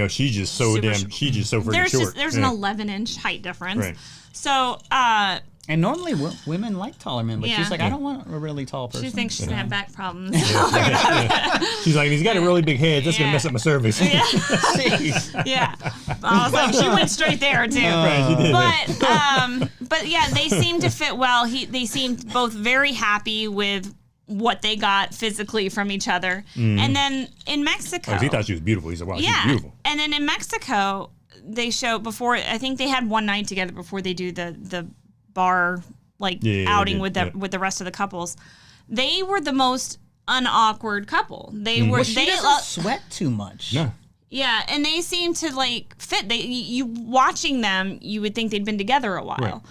She's just so she's just so freaking short. There's an 11-inch height difference. Right. So, and normally women like taller men, but she's like, I don't want a really tall person. She thinks she's going to have back problems. She's like, he's got a really big head. That's going to mess up my cervix. Yeah. So she went straight there, too. Right, she did. But yeah, they seemed to fit well. They seemed both very happy with what they got physically from each other. And then in Mexico. He thought she was beautiful. He said, wow, she's beautiful. And then in Mexico, they show before, I think they had one night together before they do the bar outing with the rest of the couples. They were the most unawkward couple. They were. She doesn't sweat too much. No. Yeah, and they seem to fit. You watching them, you would think they'd been together a while,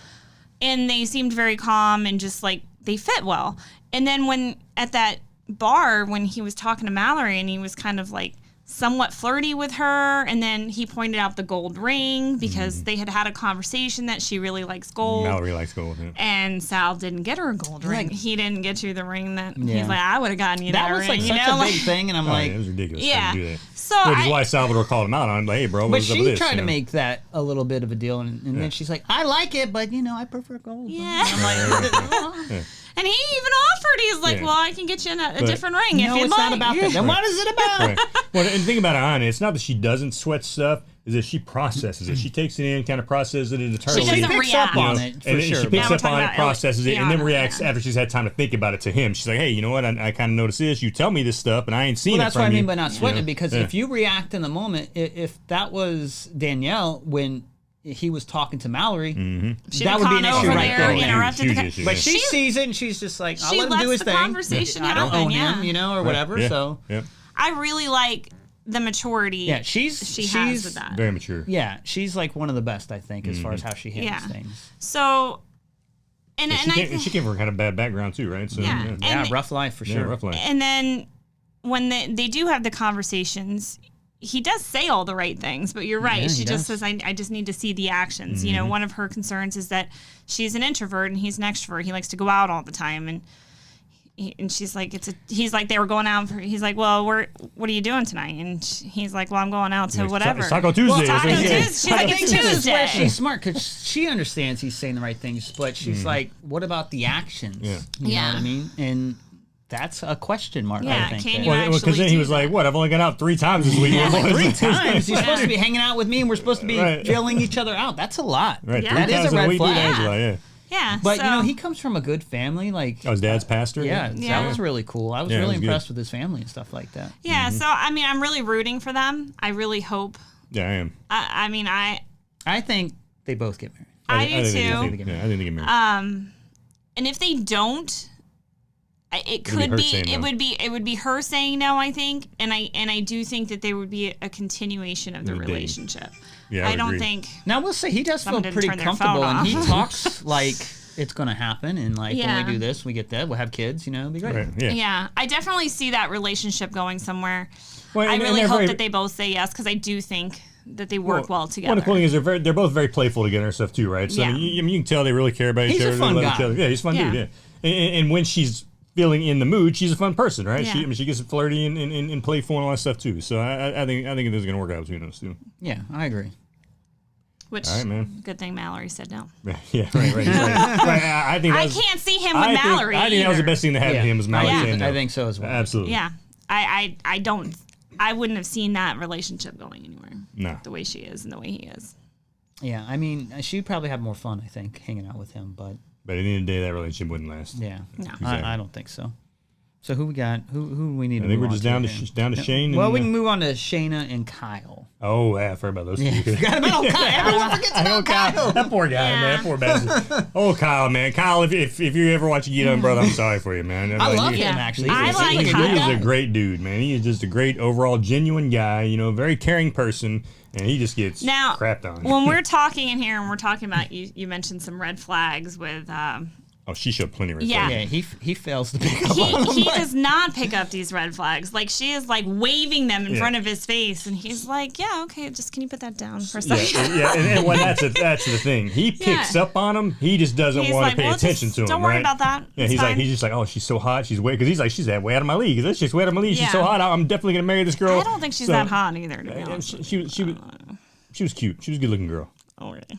and they seemed very calm and just they fit well. And then when at that bar, when he was talking to Mallory and he was kind of like somewhat flirty with her, and then he pointed out the gold ring because they had a conversation that she really likes gold. Mallory likes gold. Yeah. And Sal didn't get her a gold ring. He didn't get you the ring that Yeah. he's like, I would have gotten you that That was ring. like you such know? a big thing, and I'm It was ridiculous. Yeah. To do that. So Which is why Salvador called him out on, like, hey, bro, But what's up she with this? tried you to know? make that a little bit of a deal, and then she's like, I like it, but I prefer gold. Yeah. I'm like, And he even offered. He's like, Yeah. well, I can get you a different ring no, if you'd it's like. not about that. Then what is it about? Right. Well, and think about Iyanna. It's not that she doesn't sweat stuff; is that she processes it. She takes it in, kind of processes it internally. doesn't She picks react. up on it, for and sure. she picks we're up talking on it, about processes it, and then Iyanna, reacts yeah. after she's had time to think about it to him. She's like, hey, you know what? I kind of noticed this. You tell me this stuff, and I ain't seen Well, it that's from what I you. mean by not sweating You it, know? because Yeah. if you react in the moment, if that was Danielle when he was talking to Mallory, She'd that have would be an gone issue over right there, there. huge, interrupted huge the issue, But yeah. she sees it, and she's just like, I'll she let him lets do his the thing. conversation I don't happen, own yeah. him, or whatever. Yeah. So Yeah. I really like the maturity. yeah, she has with that. Very mature. Yeah, she's like one of the best, I think, as far as how she handles Yeah. things. So, and She came from a kind of bad background too, right? So, Yeah. Yeah, And- rough life for Yeah, sure. rough life. And then when they do have the conversations, he does say all the right things, but you're right. Yeah, She he just does. says, I just need to see the actions. You know, one of her concerns is that she's an introvert and he's an extrovert. He likes to go out all the time. And she's like, he's like, they were going out. He's like, well, what are you doing tonight? And he's like, well, I'm going out to whatever. It's Taco Tuesday. Taco That's what he said. Tuesday. She's like, I it's think this is where Tuesday. she's smart because she understands he's saying the right things, but she's like, "What about the actions?" Yeah. You know Yeah. what I mean? And that's a question mark. Yeah, I think. can there. you Well, because actually then he do was like, that. "What? I've only gone out 3 times this week." Yeah, Boys. 3 times. He's supposed to be hanging out with me, and we're supposed to be Right. filling each other out. That's a lot. Right, Yeah. 3 That is times a in red week with flag. Angela, yeah. Yeah. But so, he comes from a good family. Like, Oh, his dad's pastor. yeah, Yeah. that was really cool. I was Yeah, it really was good. impressed with his family and stuff like that. yeah. So, I mean, I'm really rooting for them. I really hope. Yeah, I am. I mean, I think they both get married. I do think they too. get- yeah, I think they get married. And if they don't, it be could her be saying no. it would be her saying no, I think, and I do think that there would be a continuation of the They're dating. relationship. Yeah, I I don't agree. think. Now we'll say he does feel Someone didn't pretty turn their comfortable, phone and he off. talks like it's going to happen, and like Yeah. when we do this, we get that, we'll have kids. It'll be great. Right, yeah. Yeah, I definitely see that relationship going somewhere. Well, I and really they're hope very- that they both say yes because I do think that they work well together. One of the cool things is they're both very playful together and stuff too, right? So Yeah. I mean, you can tell they really care about each He's a other. They fun love guy. each other. Yeah, he's a fun Yeah. dude. Yeah, and when she's feeling in the mood, she's a fun person, right? Yeah. She gets flirty and playful and all that stuff too. So I think this is gonna work out between us too. Yeah, I agree. Which All right, man. good thing Mallory said no. Yeah, right. right. I think I that's, can't see him with Mallory. I think that was the either. best thing to happen Yeah. to him was Mallory Yeah. saying no. I think so as well. Absolutely. Yeah, I don't. I wouldn't have seen that relationship going anywhere. No. The way she is and the way he is. Yeah, I mean, she'd probably have more fun, I think, hanging out with him. But But at the end of the day, that relationship wouldn't last. yeah, No. Exactly. I don't think so. So who we got? Who do we need I to think move we're just down on to here? down to Shane. Well, and, we can move on to Shaina and Kyle. Oh, yeah, I forgot about those two. Yeah, forgot about Kyle. Everyone forgets about Kyle. That poor guy, Yeah. man. That poor bastard. Oh, Kyle, man. Kyle, if you ever watch Get On, brother, I'm sorry for you, man. I love you- him, Yeah. actually. I He's like a He good is guy. a great dude, man. He is just a great overall genuine guy, very caring person, and he just gets Now, crapped on. when we're talking in here and we're talking about you mentioned some red flags with Oh, she showed plenty of red Yeah. flags. Yeah, he fails to pick up on them. he but- does not pick up these red flags. Like she is like waving them in Yeah. front of his face, and he's like, "Yeah, okay, just can you put that down for a Yeah, second?" and well, that's the thing. He picks Yeah. up on him. He just doesn't He's want like, to pay well, attention just to him. don't worry right? about that. Yeah, It's he's fine. just like, oh, she's so hot. She's way because he's like, she's that way out of my league. That's just way out of my league. She's Yeah. so hot. I'm definitely gonna marry this girl. I don't think she's So- that hot either, to be Yeah, honest. she was cute. She was a good looking girl. Oh, really?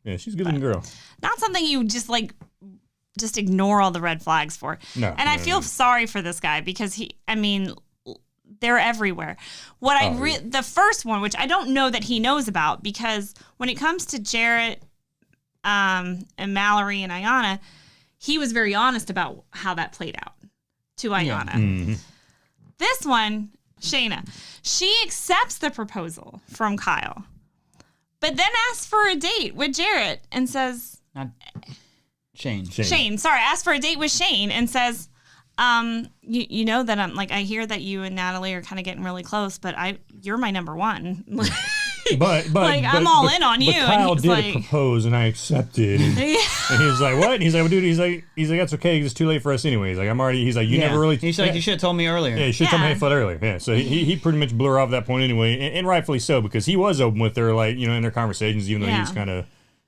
Yeah, she's a good looking girl. Not something you just ignore all the red flags for. No, And I no, feel no. sorry for this guy because they're everywhere. What the first one, which I don't know that he knows about, because when it comes to Jarrett and Mallory and Iyanna, he was very honest about how that played out to Iyanna. Mm-hmm. This one, Shaina, she accepts the proposal from Kyle, but then asks for a date with Jarrett and says, Not Shane. Shane, sorry, asked for a date with Shane and says, you know that I'm like, I hear that you and Natalie are kind of getting really close, but you're my number one. I'm all in on you. But Kyle and he's did like, propose, and I accepted. And he's like, what? And he's like, well, dude, he's like, that's okay. 'Cause it's too late for us anyway. He's like, I'm already. He's like, you never really. He's like, you should have told me earlier. Yeah, you should have told me how you felt earlier. Yeah, so he pretty much blew her off at that point anyway, and rightfully so, because he was open with her, like, in their conversations, even though he was kind of.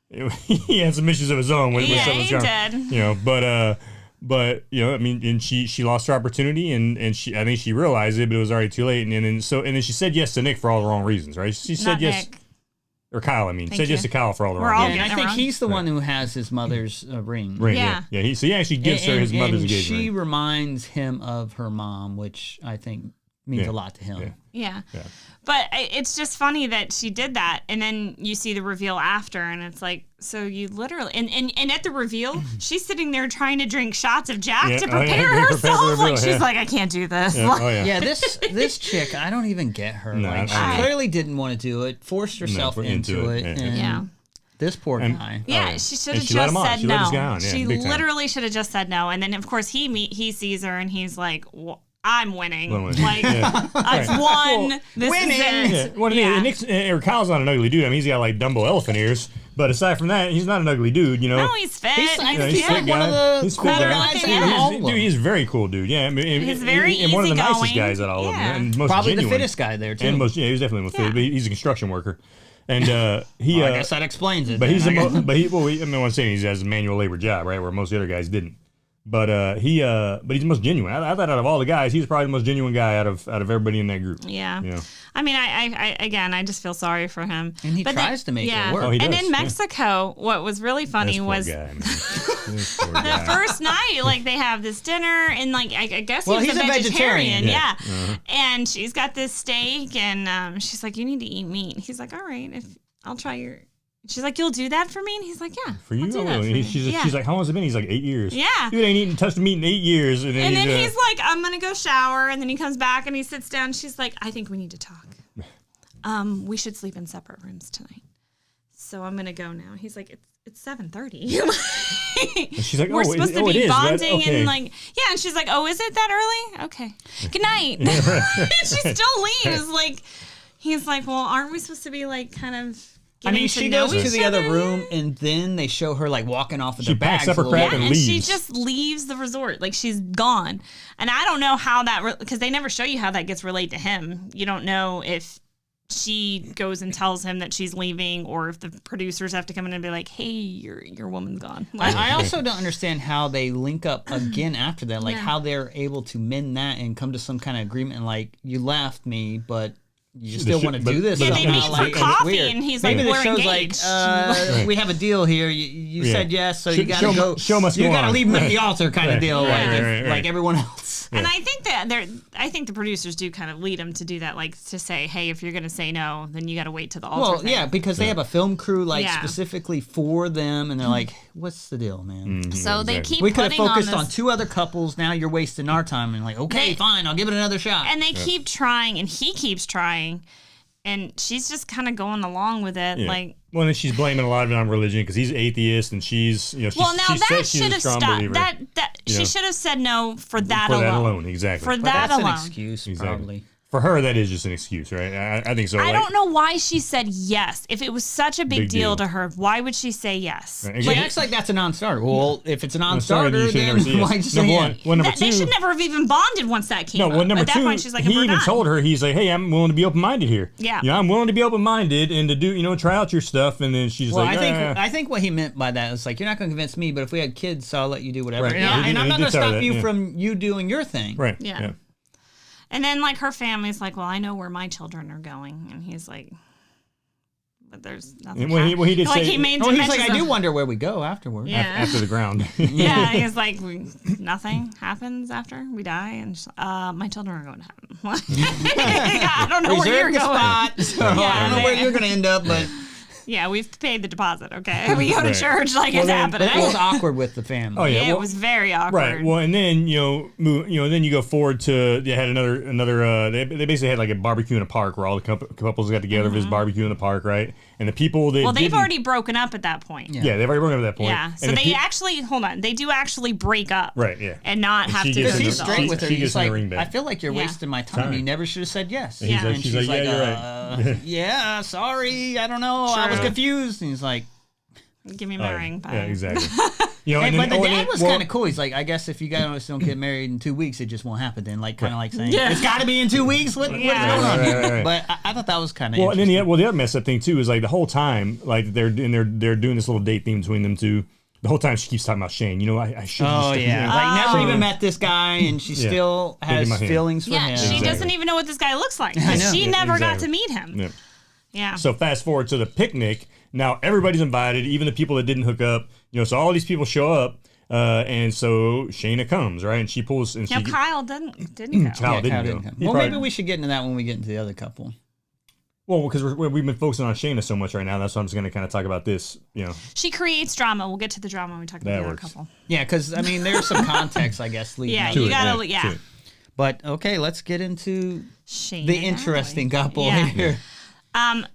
He had some issues of his own with some of his did. But I mean, and she lost her opportunity, and I think she realized it, but it was already too late, and then she said yes to Nick for all the wrong reasons, right? She said Not yes, Nick. or Kyle, I mean, said yes to Kyle for all the We're wrong all reasons. And I think wrong. he's the one who has his mother's ring. Yeah. So he actually gives her his mother's and engagement she ring. reminds him of her mom, which I think means a lot to him. Yeah. But it's just funny that she did that, and then you see the reveal after, and it's like, so you literally, and at the reveal, she's sitting there trying to drink shots of Jack to prepare herself. Like, she's like, I can't do this. Yeah. This chick, I don't even get her. No, like, she clearly didn't want to do it, forced herself into it. And this poor guy. Yeah, she should have she let him just on. said She let this no. guy on. Yeah, She big time. literally should have just said no, and then of course he sees her, and he's like, I'm winning. Like, I've won. This is it. And Nick's, Kyle's not an ugly dude. I mean, he's got like Dumbo elephant ears. But aside from that, he's not an ugly dude, No, he's fit. He's fit one of the he's better guy. looking out of all of them. Dude, he's a very cool dude. Yeah, I mean, He's very and one of the nicest easygoing. guys out of all of them, and most Probably genuine. the fittest guy there too. And he's definitely the fittest. But he's a construction worker, and he. I guess that explains it. But he's what I'm saying, he has a manual labor job, right, where most of the other guys didn't. But he's the most genuine. I thought out of all the guys, he's probably the most genuine guy out of everybody in that group. Yeah. I mean, I just feel sorry for him. And he tries to make it work. Oh, he and does, in Mexico, what was really funny was the first night, like they have this dinner, and like I guess he's a vegetarian. Yeah. And she's got this steak, and she's like, "You need to eat meat." He's like, "All right, I'll try your." She's like, "You'll do that for me?" And he's like, "Yeah, for you." I'll do that for She's like, "How long has it been?" He's like, 8 years. Yeah. Dude ain't touched meat in 8 years. And then he's like, "I'm gonna go shower," and then he comes back and he sits down. She's like, "I think we need to talk. We should sleep in separate rooms tonight. So I'm gonna go now." He's like, "It's 7:30." She's like, "We're supposed to be bonding okay. and like, yeah." And she's like, "Oh, is it that early? Okay. Good night." She still leaves. Like, he's like, "Well, aren't we supposed to be like kind of?" I mean, she goes to the other room, and then they show her like walking off with their bags. She packs up her crap and leaves. She just leaves the resort, like she's gone. And I don't know how that, because they never show you how that gets relayed to him. You don't know if she goes and tells him that she's leaving, or if the producers have to come in and be like, "Hey, your woman's gone." I also don't understand how they link up again after that, like how they're able to mend that and come to some kind of agreement. And like, you left me, but you still want to do this. Yeah, they meet for coffee, and he's like, maybe "We're the show's engaged." like, we have a deal here. You said yes, so you got to go. Show must go on. You got to leave them at the altar, kind of deal, Right. like everyone else. And I think I think the producers do kind of lead them to do that, like to say, "Hey, if you're going to say no, then you got to wait to the altar." Well, yeah, because they have a film crew specifically for them, and they're like, "What's the deal, man?" So they keep. We could have focused on on 2 other couples. Now you're wasting our time, and like, okay, fine, I'll give it another shot. And they keep trying, and he keeps trying, and she's just kind of going along with it, like. Well, then she's blaming a lot of it on religion because he's atheist, and she's that should have stopped. She should have said no for that alone. For that alone, exactly. For that alone, that's an excuse, probably. For her, that is just an excuse, right? I think so. I don't know why she said yes. If it was such a big deal to her, why would she say yes? Right. She acts like that's a non-starter. Well, if it's a non-starter, then why'd you say yes? Number 2, they should never have even bonded once that came up. Number At that 2, point, she's like, he even told her, he's like, "Hey, I'm willing to be open-minded here. Yeah. I'm willing to be open-minded and to do, try out your stuff." And then she's like, I think what he meant by that is like, you're not going to convince me, but if we had kids, so I'll let you do whatever. Right. And I'm not going to stop you from you doing your thing. Right. Yeah. And then, like, her family's like, "Well, I know where my children are going." And he's like, "But there's nothing." He did say... He made he's like, "I do wonder where we go afterward." Yeah. After the ground. Yeah, he's like, "Nothing happens after we die." And she's like, "My children are going to heaven." I don't know where you're going. Spot, so I don't know where you're going to end up, but... Yeah, we've paid the deposit, okay? We go to church like it's happening. It was awkward with the family. Oh, yeah. It was very awkward. Right. Well, and then, then you go forward to, they had another they basically had like a barbecue in a park where all the couples got together for this barbecue in the park, right? And the people that they've already broken up at that point. Yeah, they've already broken up at that point. Yeah, so And they actually hold on. They do actually break up, right? Yeah, and not have to. she Go gets to He's the straight with her. She He's gets in the like, ring back. I feel like you're wasting my time. You never should have said yes. And he's like, And she's like, yeah, you're right. Yeah, sorry. I don't know. I was Sure. confused. And he's like, Give me my ring. Bye. Yeah, exactly. You know, hey, and but then, the dad was kind of cool. He's like, I guess if you guys don't get married in 2 weeks, it just won't happen. Then, like, kind of like saying, it's got to be in 2 weeks. What's going on? Right. But I thought that was kind of Well, and then interesting. the other messed up thing too is like the whole time, like they're doing this little date theme between them two. The whole time she keeps talking about Shane. You know, I should. Oh yeah, like never even met this guy, and she still has my hand. feelings for Yeah, him. she Exactly. doesn't even know what this guy looks like. I know. She Yeah, never got exactly. to meet him. Yeah. Yeah. So fast forward to the picnic. Now everybody's invited, even the people that didn't hook up. You know, so all these people show up, and so Shaina comes, right, and she pulls. And Now she, Kyle didn't go. Kyle Yeah, didn't Kyle go. didn't come. He Well, probably- maybe we should get into that when we get into the other couple. Well, because we've been focusing on Shaina so much right now, that's why I'm just going to kind of talk about this. You know, She creates drama. We'll get to the drama when we talk about That the other works. couple. Yeah, because I mean, there's some context, I guess, leading Yeah, up you to it. gotta. to Yeah. it. But okay, let's get into Shane the and interesting Natalie. couple Yeah. here.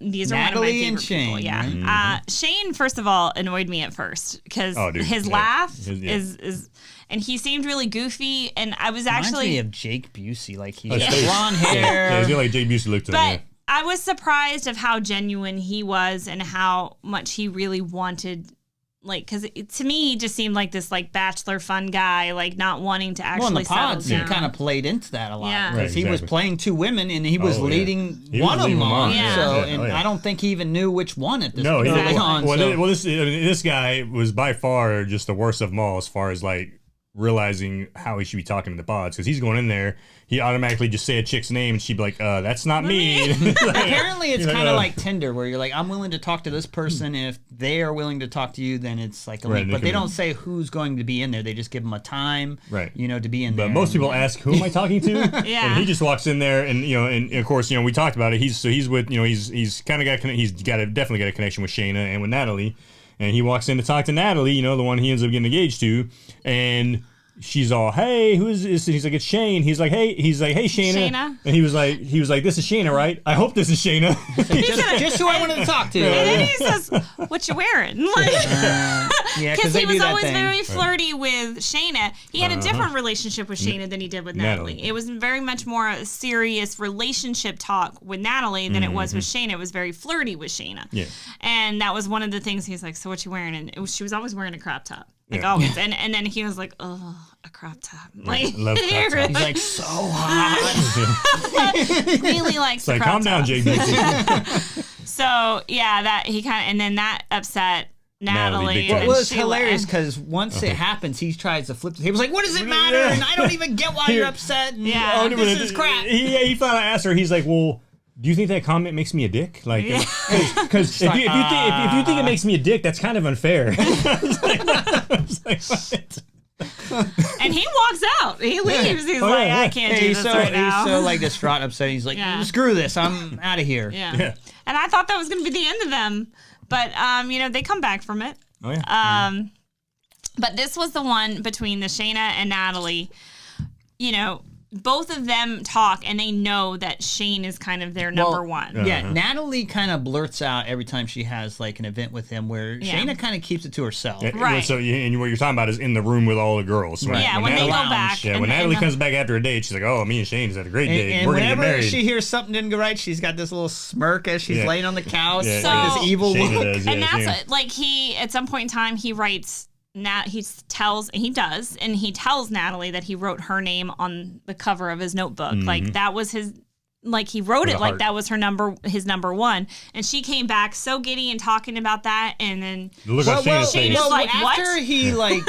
These are Natalie one of my and favorite Shane, people. Yeah. Shane, first of all, annoyed me at first because Oh, dude, his yeah. laugh Yeah. is, and he seemed really goofy. And I was Reminds me actually, of Jake Busey, like he's Oh, got Steve. blonde Yeah, hair. he's got like Jay Busey looked to him. but I was surprised of how genuine he was and how much he really wanted. Like, because to me, he just seemed like this like bachelor fun guy, like not wanting to Well, in actually the pods, he settle down. kind of played into that a lot Yeah. because Right, he was exactly. playing two women and he was Oh, yeah. leading He was one of leading them them on. on. Yeah. So, Yeah. and Oh, yeah. I don't think he even knew which one at this No, point. he Exactly. didn't. on. Well, So- this guy was by far just the worst of them all as far as like realizing how he should be talking to the pods because he's going in there. He automatically just say a chick's name and she'd be like, "That's not me." Apparently, it's You're kind of like, like Tinder, where you're like, I'm willing to talk to this person, and if they are willing to talk to you, then it's like a Right, link. it But can they be- don't say who's going to be in there. They just give them a time, Right. you know, to be in there. But most people ask, "Who am I talking to?" Yeah. And he just walks in there, and you know, and of course, you know, we talked about it. He's with, you know, he's kind of definitely got a connection with Shaina and with Natalie, and he walks in to talk to Natalie, you know, the one he ends up getting engaged to, and she's all, "Hey, who is this?" And he's like, "It's Shane." He's like, "Hey, Shaina." Shaina? And he was like, "This is Shaina, right? I hope this is Shaina." just who I wanted to talk to. And then he says, "What you wearing?" Like, Yeah, because they he do was that always thing. very flirty with Shayna. He had a different relationship with Shayna than he did with Natalie. Natalie. It was very much more a serious relationship talk with Natalie than it was with Shayna. It was very flirty with Shayna. Yeah. And that was one of the things he's like, "So what you wearing?" And she was always wearing a crop top. Like Yeah. always. And then he was like, "Oh, a crop top." Like, love crop tops. He's like, so hot. really likes It's the like, crop calm down, top. JB. So yeah, that he kind of, and then that upset Natalie, big Natalie. time. and Well, it's Sheila. hilarious because once it happens, he tries to flip the table. He's like, "What does it matter?" Yeah. And I don't even get why you're upset. And, Yeah. oh, this is crap. He finally asked her. He's like, "Well, do you think that comment makes me a dick? Like, because if you think it makes me a dick, that's kind of unfair." I was like, what? And he walks out. He leaves. He's Oh, like, yeah. "I can't do He's this so right now." he's so like distraught, upset. He's like, Yeah. "Screw this! I'm out of here." yeah. Yeah. And I thought that was going to be the end of them, but you know, they come back from it. Oh yeah. But this was the one between the Shayna and Natalie. You know, both of them talk, and they know that Shane is kind of their number one. Yeah, Natalie kind of blurts out every time she has like an event with him, where Yeah. Shayna kind of keeps it to herself. Right. So, and what you're talking about is in the room with all the girls. So Yeah, when they go Natalie- back. Yeah, and- when and Natalie the- comes back after a date, she's like, "Oh, me and Shane has had a great date. And We're gonna get whenever married." she hears something didn't go right, she's got this little smirk as she's Yeah. laying on the couch, Yeah, like So- this evil Shayna look. does, yeah, And Shayna. that's like he, at some point in time, he writes. He tells Natalie that he wrote her name on the cover of his notebook. Like that was his, like he wrote With it a like heart. that was his number one. And she came back so giddy and talking about that. And then The look on Shayna's face. Shayna's like, after what? he like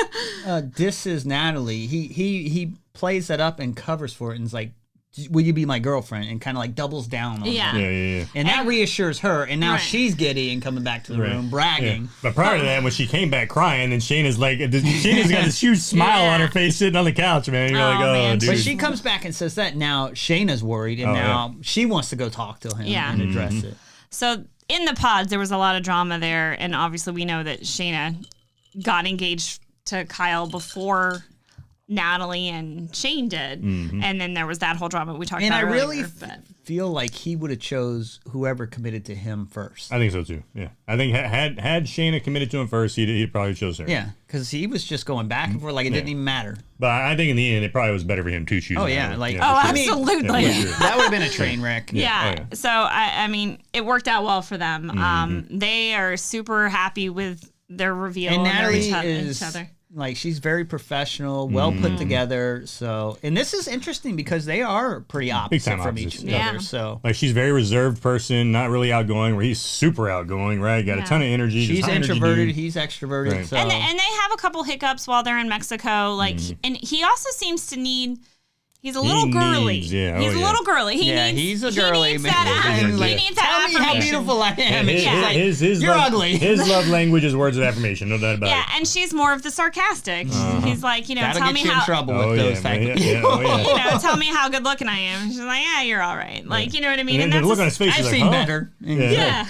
disses Natalie, he plays that up and covers for it and is like, "Will you be my girlfriend?" and kind of like doubles down on Yeah. that. Yeah. And that reassures her, and now Right. she's giddy and coming back to the Right. room, Yeah. bragging. But prior to that, when she came back crying, then Shayna's like, Shayna's got this huge smile on her face sitting on the couch, man. You're like, Oh, "Oh, man. dude." But she comes back and says that now Shayna's worried, and Oh, now she wants to go talk to him Yeah. and address Mm-hmm. it. So in the pods, there was a lot of drama there. And obviously we know that Shayna got engaged to Kyle before Natalie and Shane did, and then there was that whole drama we talked And about I really earlier, but- feel like he would have chose whoever committed to him first. I think so too. Yeah, I think had Shayna committed to him first, he'd probably chose her. Yeah, because he was just going back and forth like it didn't even matter. But I think in the end, it probably was better for him to choose. Oh, yeah, Natalie. like- for Oh, sure. absolutely. Yeah, for sure. That would have been a train wreck. Yeah. Oh, yeah. So I mean, it worked out well for them. They are super happy with their reveal And and Natalie each is other. like, she's very professional, well put together. So, and this is interesting because they are pretty opposite time from opposites, each yeah. other. So Like she's a very reserved person, not really outgoing. Where he's super outgoing, right? Got a ton of energy. just she's high energy introverted, dude. he's extroverted. Right. So And they have a couple hiccups while they're in Mexico. Like, and he also seems to need. He's a little girly. needs, yeah, He's oh, a yeah. little girly. he's a girly He needs man. that. And He like, needs tell that me how affirmation. beautiful I am. And His, she's like, his you're love, ugly. His love language is words of affirmation. No doubt about Yeah, it. and she's more of the sarcastic. He's like, That'll tell get me you in how. trouble Oh with yeah, those type man. of Yeah, people. oh, yeah. Tell me how good looking I am. She's like, yeah, you're all right. Like, you know what I mean? And then the look on his face I've is like, seen huh? better. Yeah.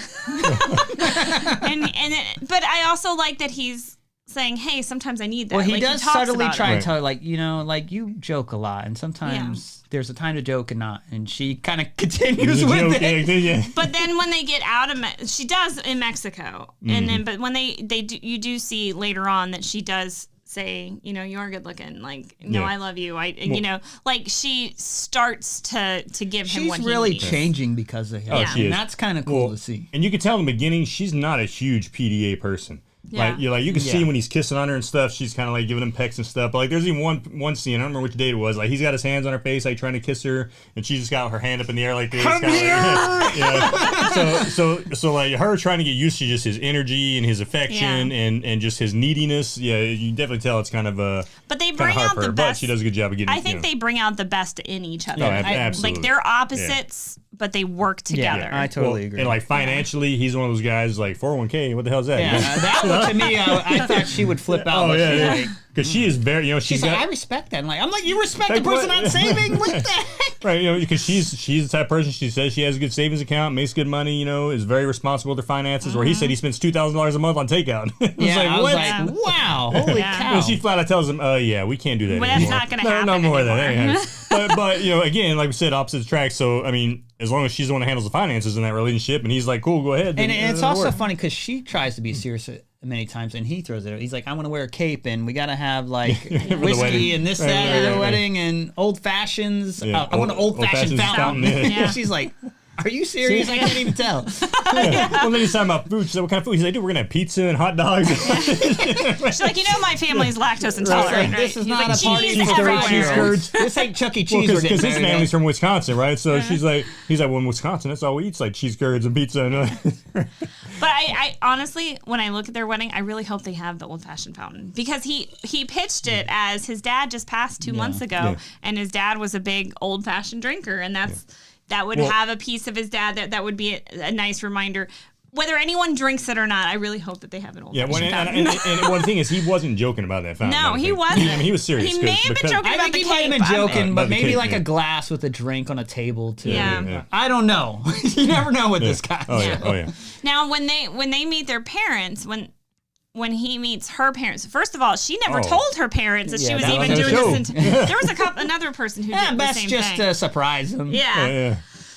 But I also like that he's saying, hey, sometimes I need that. Well, he Like, does talks subtly about try it. and tell, like, like you joke a lot, and sometimes there's a time to joke and not. And she kind of continues He's a with joke, it. yeah. But then when they get out of, she does in Mexico, and then but when they do, you do see later on that she does say, you're good looking, like, no, Yeah. I love you, like she starts to give him what She's he really needs. changing because of him. Oh, she and is. that's kind of cool Well, to see. And you can tell in the beginning she's not a huge PDA person. Yeah. You can see Yeah. when he's kissing on her and stuff, she's kind of like giving him pecks and stuff. But like, there's even one scene, I don't remember which date it was. Like, he's got his hands on her face, like trying to kiss her, and she just got her hand up in the air like this. Come kinda here! Like, yeah. So like her trying to get used to just his energy and his affection and just his neediness. Yeah, you definitely tell it's kind of But they kind bring of hard out for the her. best. But she does a good job of getting. I think they bring out the best in each other. Oh, Like absolutely. they're opposites, but they work together. I totally agree. And like financially, he's one of those guys like 401k. What the hell is that? yeah, that one to me, I thought she would flip out. Oh but yeah, she's yeah. like, Because she is very, she's got, like, I respect that. And I'm like, you respect Like the person what? not saving? What the heck? right, because she's the type of person. She says she has a good savings account, makes good money, is very responsible with her finances. Where he said he spends $2,000 a month on takeout. It's Yeah, like, I was what? like, wow, holy Yeah. cow. And she flat out tells him, yeah, we can't do that Well, that's anymore. not gonna No happen more of that. anymore. But again, like we said, opposite tracks. So I mean, as long as she's the one that handles the finances in that relationship, and he's like, cool, go ahead. And then, it's it'll also work. funny because she tries to be serious many times, and he throws it out. He's like, I want to wear a cape, and we got to have like wedding. whiskey and this, Right, that, right, at the right. wedding, and old fashions. Yeah, I want an old fashioned old-fashioned fountain. fountain. Yeah. She's like, are you serious? I can't even tell. Well, then he's talking about food. She's like, what kind of food? He's like, dude, we're gonna have pizza and hot dogs. She's like, my family's lactose intolerant. Like, Right? this is He's not like, a party cheese for everywhere. cheese curds. This ain't Chuck E. Cheese. Well, we're because getting his married family's at. from Wisconsin, right? So he's like, well, in Wisconsin, that's all we eat. It's like cheese curds and pizza. But I honestly, when I look at their wedding, I really hope they have the old fashioned fountain because he pitched it as his dad just passed 2 months ago, Yeah. and his dad was a big old fashioned drinker, and that would have a piece of his dad that would be a nice reminder. Whether anyone drinks it or not, I really hope that they have an old Yeah, fashioned and fountain. one thing is, he wasn't joking about that fountain. I No, don't he think. wasn't. I mean, he was serious. He may have been because- joking I about think the he might have cape. been joking, about but the maybe cape, like yeah. a glass with a drink on a table too. Yeah. I don't know. You never know with this guy. Oh yeah, oh yeah. Now, when they meet their parents, when he meets her parents, first of all, she never told her parents that she Yeah, was that even was doing her this. There was another person who Yeah, did the best same just thing. surprise him. Yeah. Yeah.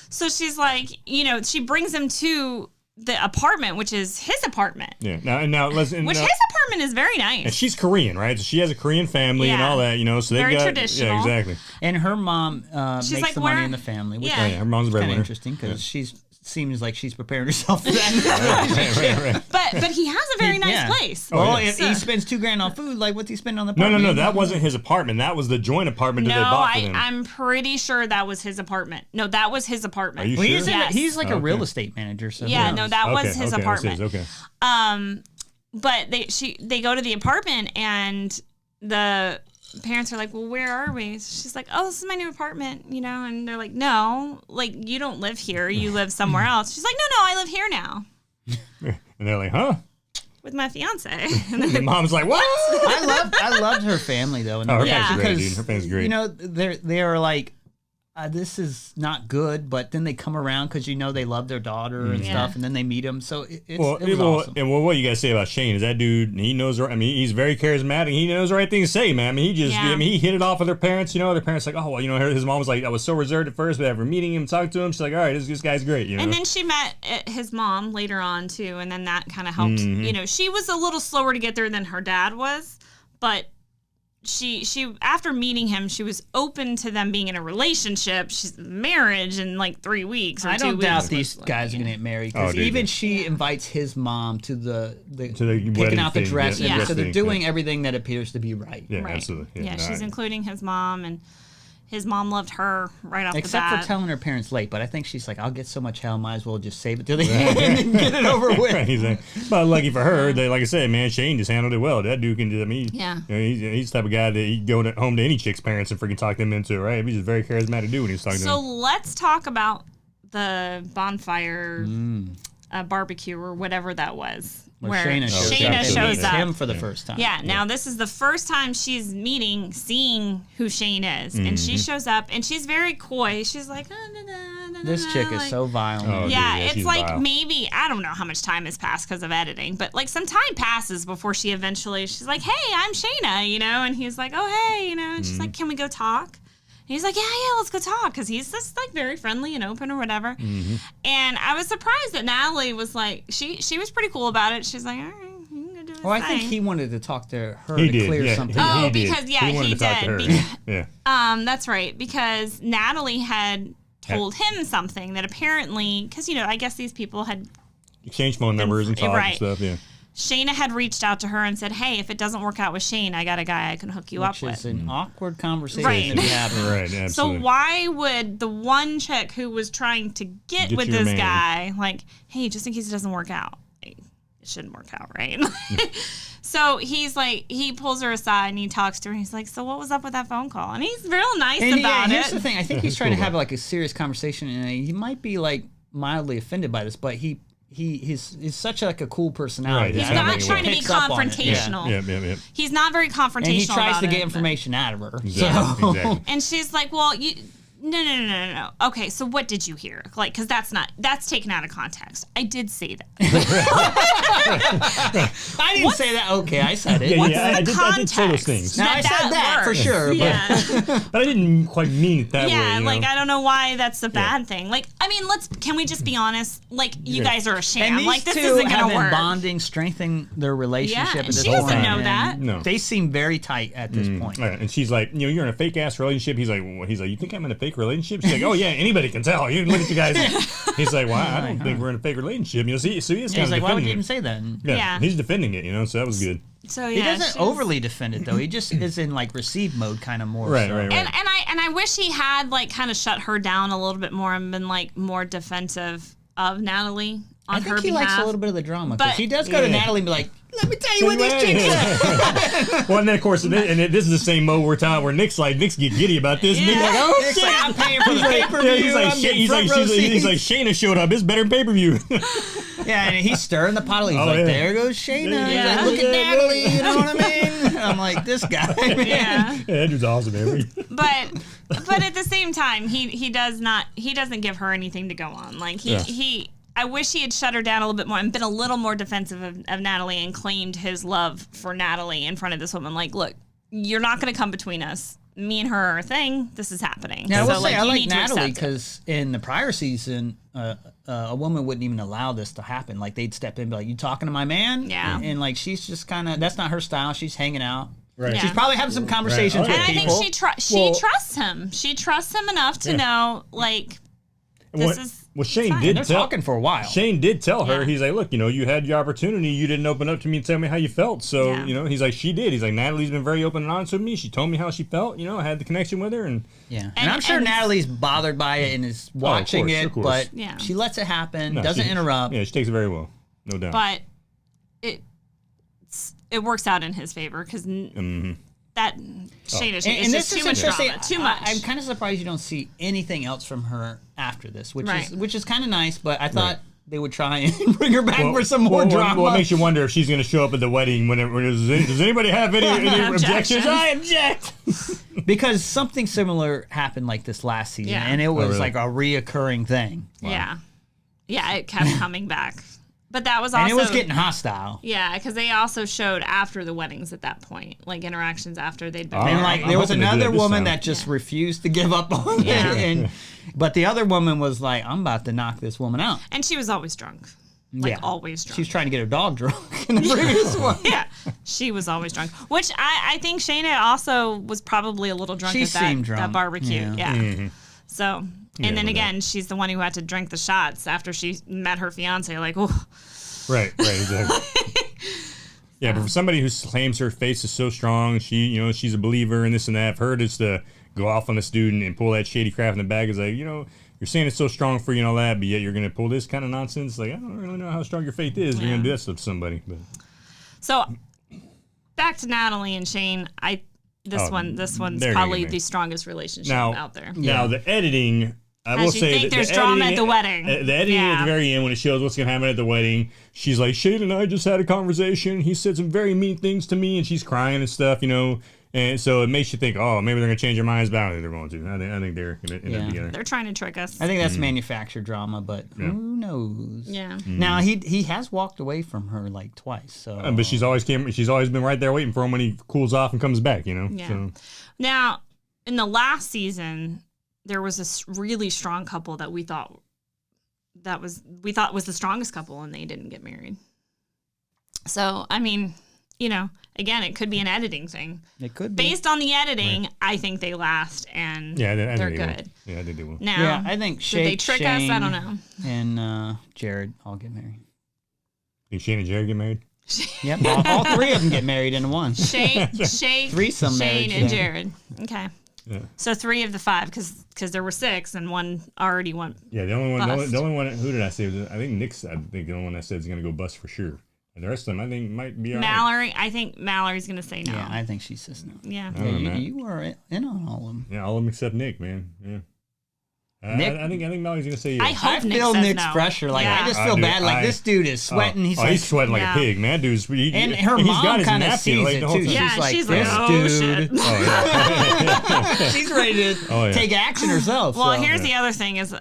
So she's like, she brings him to the apartment, which is his apartment. Yeah. Now listen. Which now, his apartment is very and nice. she's Korean, right? So she has a Korean family and Yeah. all that, So they've Very got traditional. Yeah, exactly. And her mom She's makes like, the money where- in the family, which Yeah. Oh, yeah, her mom's a is kind breadwinner. of interesting because seems like she's preparing herself for that. Right. But he has a very nice Yeah. place. Well, yeah. if he spends $2,000 on food, like what's he spend on the No, apartment? that wasn't his apartment. That was the joint apartment that No, they bought for them. I'm pretty sure that was his apartment. No, that was his apartment. Are you Well, sure? Yes. he's like a Okay. real estate manager. So who Yeah, knows? no, that was his okay, apartment. Okay. But they go to the apartment and the parents are like, well, where are we? So she's like, oh, this is my new apartment, and they're like, no, like you don't live here, you live somewhere else. She's like, no, I live here now And they're like, huh? with my fiance. And the mom's like, what? I loved her family though. In the Oh, her movie, Yeah. family's great, because, dude. Her family's great. they are like, this is not good, but then they come around because they love their daughter and stuff, and then they meet him. So it was awesome. And what you guys say about Shane is that dude, he knows. I mean, he's very charismatic. He knows the right thing to say, man. I mean, he hit it off with their parents. Their parents like, oh, well, his mom was like, I was so reserved at first, but after meeting him, talking to him, she's like, all right, this guy's great. And then she met his mom later on too, and then that kind of helped. She was a little slower to get there than her dad was, but. She after meeting him, she was open to them being in a relationship, marriage in like 3 weeks or 2 weeks. I don't doubt these guys are gonna get married because she invites his mom to the picking out the dress, so they're doing everything that appears to be right. Yeah, right. absolutely. Yeah, she's including his mom, and his mom loved her right off the bat. Except for telling her parents late, but I think she's like, I'll get so much hell, might as well just save it till the end and get it over with. Right, but lucky for her, like I said, man, Shane just handled it well. That dude can do. I mean, he's the type of guy that he'd go home to any chick's parents and freaking talk them into it, right? He's just a very charismatic dude when he's talking to them. So let's talk about the bonfire barbecue or whatever that was. Where Shaina shows up. Him for the first time. Yeah, now this is the first time she's seeing who Shane is. And she shows up, and she's very coy. She's like, this chick is so violent. Oh, yeah, it's like vile. Maybe, I don't know how much time has passed because of editing, but like some time passes before she's like, hey, I'm Shaina, and he's like, oh, hey, and she's like, can we go talk? And he's like, yeah, let's go talk, because he's just like very friendly and open or whatever. And I was surprised that Natalie was like, she was pretty cool about it. She's like, all right, you can go do this I think he wanted to talk to her to clear something. Oh, because he did. Yeah. That's right, because Natalie had told him something that apparently, because I guess these people had exchanged phone numbers and talk and stuff. Yeah. Shayna had reached out to her and said, hey, if it doesn't work out with Shane, I got a guy I can hook you up with. Which is an awkward conversation right. to be having. Right, absolutely. So why would the one chick who was trying to get with this guy, like, hey, just in case it doesn't work out, it shouldn't work out, right? So he's like, he pulls her aside and he talks to her and he's like, so what was up with that phone call? And he's real nice about it. Here's the thing. I think he's trying to have like a serious conversation, and he might be like mildly offended by this, but he's such like a cool personality. Right. He's not trying to be confrontational. Yeah. He's not very confrontational. And he tries to get information out of her. Exactly. And she's like, well, No. Okay, so what did you hear? Like, because that's taken out of context. I did say that. I didn't say that. Okay, I said it. What's the I did context? say those things. Now, I said that for sure. Yeah. But I didn't quite mean it that way. Yeah, like, I don't know why that's a bad thing. Like, I mean, can we just be honest? Like, you guys are a sham. Like, this isn't going to work. Bonding, strengthening their relationship at this she point. doesn't know that. No. They seem very tight at this point. Right. And she's like, you're in a fake-ass relationship. He's like, you think I'm in a fake relationship? She's like, oh, yeah, anybody can tell. You look at you guys. He's like, well, I don't think we're in a fake relationship. So he is kind of he's like, why would you even it. say that? Yeah. He's defending it, so that was good. So he doesn't overly defend it though. He just is in like receive mode kind of more. Right. And I wish he had like kind of shut her down a little bit more and been like more defensive of Natalie on her behalf. I think he likes a little bit of the drama, because he does go to Natalie and be like, let me tell you what this chick said. Well, and then of course, this is the same mode where Nick's get giddy about this. Yeah. Nick's like, oh Nick's shit, like, I'm paying for the pay-per-view. He's like, he's like, Shaina showed up. It's better than pay-per-view. Yeah, and he's stirring the pot. He's there goes Shaina. Yeah. He's like, look at Natalie. You know what I mean? I'm like, this guy. Yeah. That dude's awesome, man. But at the same time, he doesn't give her anything to go on. Like I wish he had shut her down a little bit more and been a little more defensive of Natalie and claimed his love for Natalie in front of this woman. Like, look, you're not going to come between us. Me and her are a thing. This is happening. Now, so, I like Natalie because in the prior season, a woman wouldn't even allow this to happen. Like, they'd step in and be like, you talking to my man? Yeah. And like, she's just kind of, that's not her style. She's hanging out. Right. Yeah. She's probably having some conversations with and people. I think she trusts him. She trusts him enough to know, like, this is. Well, Shane fine. did They're tell talking for a while. Shane did tell her. Yeah. He's like, look, you had your opportunity. You didn't open up to me and tell me how you felt. So, he's like, she did. He's like, Natalie's been very open and honest with me. She told me how she felt. I had the connection with her. And I'm sure Natalie's bothered by it and is watching of course. but she lets it happen, doesn't interrupt. Yeah, she takes it very well. No doubt. But it works out in his favor because that Shane is just too much drama. Too much. I'm kind of surprised you don't see anything else from her after this, which is kind of nice. But I thought they would try and bring her back for some more drama. Well, it makes you wonder if she's going to show up at the wedding. Does anybody have any objections? I object. Because something similar happened like this last season, and it was like a reoccurring thing. Wow. Yeah, it kept coming back. But that was also... And it was getting hostile. Yeah, because they also showed after the weddings at that point, like interactions after they'd been And married. like there was another woman that just refused to give up on it. But the other woman was like, I'm about to knock this woman out. And she was always drunk. Like, always drunk. She was trying to get her dog drunk in the previous one. Yeah, she was always drunk. Which I think Shaina also was probably a little drunk at that barbecue. Yeah. Mm-hmm. So... And then again, she's the one who had to drink the shots after she met her fiance. Like, oh, right, exactly. Yeah, but for somebody who claims her faith is so strong, she's a believer and this and that. For her just to go off on this dude and pull that shady crap in the bag is like, you're saying it's so strong for you and all that, but yet you're gonna pull this kind of nonsense. Like, I don't really know how strong your faith is. You're gonna do that stuff to somebody. But so back to Natalie and Shane. This one's probably the strongest relationship out there. Now the editing. I will say that there's drama at the wedding. The editing at the very end when it shows what's going to happen at the wedding, she's like, Shane and I just had a conversation. He said some very mean things to me, and she's crying and stuff, And so it makes you think, oh, maybe they're going to change their minds, but I don't think they're going to. I think they're going to end up together. They're trying to trick us. I think that's manufactured drama, but who knows? Yeah. Mm-hmm. Now he has walked away from her like twice. So, but she's always been right there waiting for him when he cools off and comes back. Yeah. So. Now, in the last season, there was this really strong couple that we thought was the strongest couple, and they didn't get married. So, I mean, again, it could be an editing thing. It could be. Based on the editing, I think they last, and they're good. Yeah, I think they will. Now, I think did they trick us? I don't know. And Jarrett all get married. Think Shane and Jarrett get married? Yep, all three of them get married in one. Shane, threesome marriage, and Jarrett. Okay. Yeah. So 3 of the 5, because there were 6 and one already went. Yeah, the only one. Who did I say? I think Nick's. I think the only one that said is going to go bust for sure. And the rest of them, I think, might be all Mallory. Right. I think Mallory's going to say no. Yeah, I think she says no. Yeah. You were in on all of them. Yeah, all of them except Nick, man. Yeah. I think Mallory's going to say yes. I feel Nick's pressure. Like I just feel bad. Like this dude is sweating. He's sweating like a pig, man. Dude's and her mom kind of sees it too. She's like, oh, this shit. dude. She's ready to take action herself. Well, here's the other thing: is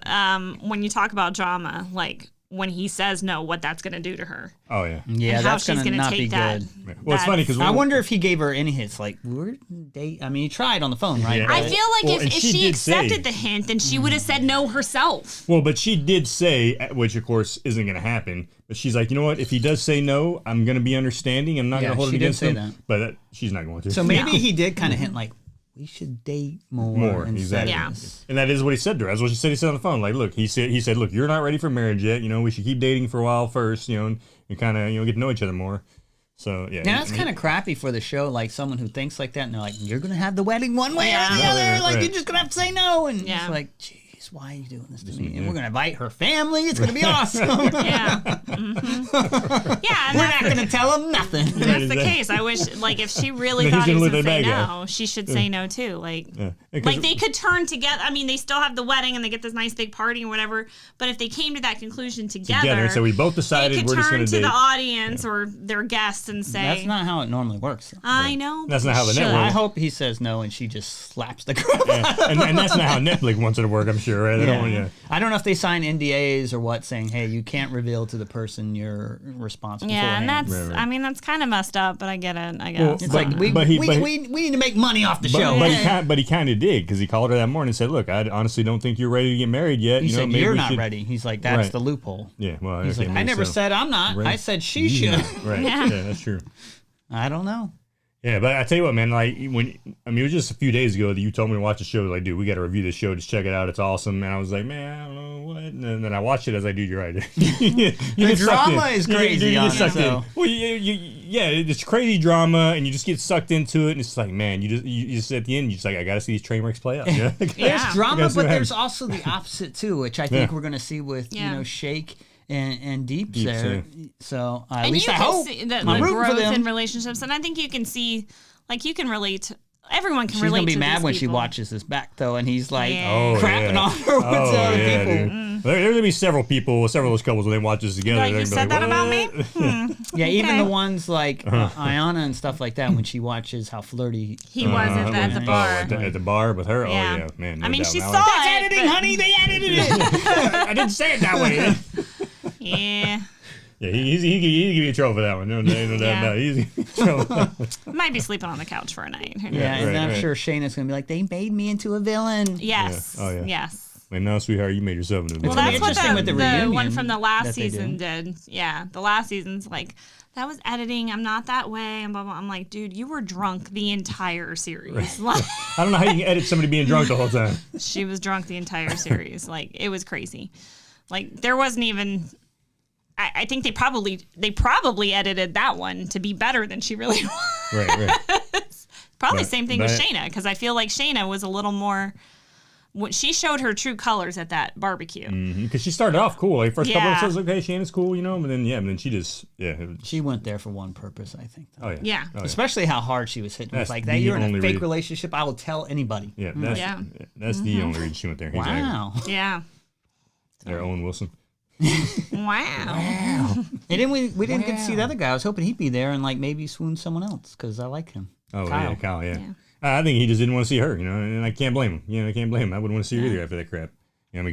when you talk about drama, like when he says no, what that's going to do to her. Oh yeah. Yeah, that's going to not be good. Well, it's funny because I wonder if he gave her any hits. Like we're date. I mean, he tried on the phone, right? Yeah. I feel like if she accepted the hint, then she would have said no herself. Well, but she did say, which of course isn't going to happen. But she's like, you know what? If he does say no, I'm going to be understanding. I'm not going to hold it against him. That. But she's not going to. So maybe he did kind of hint like, we should date more. Exactly. Yeah. And that is what he said to her. That's what she said. He said on the phone. Like, look, he said, look, you're not ready for marriage yet. We should keep dating for a while first. And kind of get to know each other more. So yeah. Now that's kind of crappy for the show. Like someone who thinks like that, and they're like, you're gonna have the wedding one way or the other. Like you're just gonna have to say no. And it's like, geez, why are you doing this to me? And we're gonna invite her family. It's gonna be awesome. Yeah. Mm-hmm. Yeah. We're not gonna tell them nothing. That's the case. I wish, like, if she really thought he was gonna say no, she should say no too. Like, like they could turn together. I mean, they still have the wedding and they get this nice big party and whatever. But if they came to that conclusion together, so we both decided we're just gonna date. They could turn to the audience or their guests and say, that's not how it normally works. I know. That's not how the network. I hope he says no and she just slaps the crap out. And that's not how Netflix wants it to work. I'm sure. Right? I don't know if they sign NDAs or what, saying, hey, you can't reveal to the person you're responsible for. Yeah, and that's, I mean, that's kind of messed up, but I get it. I guess. It's like, we need to make money off the show. But he kind of did, because he called her that morning and said, look, I honestly don't think you're ready to get married yet. He said, you're not ready. He's like, that's the loophole. Yeah, well, he's like, I never said I'm not. Right. I said she should. Right, yeah, that's true. I don't know. Yeah, but I tell you what, man, like it was just a few days ago that you told me to watch the show. Like, dude, we got to review this show. Just check it out. It's awesome. And I was like, man, I don't know what. And then I watched it. I was like, dude, you're right. The drama is crazy. You get sucked in. Well, it's crazy drama, and you just get sucked into it. And it's like, man, you just at the end, you just like, I got to see these train wrecks play out. Yeah? There's drama, but there's also the opposite too, which I think we're going to see with Shake and Deep's there. So at least I hope. See the growth in relationships, and I think you can see, like, you can relate. Everyone can relate. She's gonna be mad when she watches this back though, and he's like crapping on her with other people. There'll be several of those couples when they watch this together. Like, they're you gonna be said that about me? Yeah, even Okay. the ones like Iyanna and stuff like that, when she watches how flirty He was at the bar. At the bar with her? Yeah. Oh, yeah, man. I no mean, doubt. she Now, saw like, it. editing, but- honey. They edited it. I didn't say it that way. Yeah. Yeah, he could get in trouble for that one. No, he's in trouble. Might be sleeping on the couch for a night. Who knows? Yeah, and I'm right. sure Shayna's gonna be like, they made me into a villain. Yes. Yeah. Oh, yeah. Yes. Like, no, sweetheart, you made yourself into a Well, gonna that's be what interesting with the reunion one from the last that they season do. did. Yeah, the last season's like, that was editing. I'm not that way. And blah, blah. I'm like, dude, you were drunk the entire series. Like, I don't know how you can edit somebody being drunk the whole time. she was drunk the entire series. Like, it was crazy. Like, there wasn't even. I think they probably edited that one to be better than she really was. Right. Probably But- same thing with but- Shaina, because I feel like Shaina was a little more. When she showed her true colors at that barbecue. Because she started off cool. Like, first couple Yeah. episodes, okay, Shannon's cool, but then she just, She went there for one purpose, I think. Though. Oh, yeah. Yeah. Oh, yeah. Especially how hard she was hitting. It was That's like that. the You're in only a fake reason. relationship. I will tell anybody. Yeah, Yeah. that's the only reason she went there. Exactly. Wow. Yeah. There, Owen Wilson. Wow. And then we didn't get to see the other guy. I was hoping he'd be there and like maybe swoon someone else because I like him. Oh, Kyle. yeah, Kyle, yeah. I think he just didn't want to see her, and I can't blame him. I can't blame him. I wouldn't want to see her either after that crap. What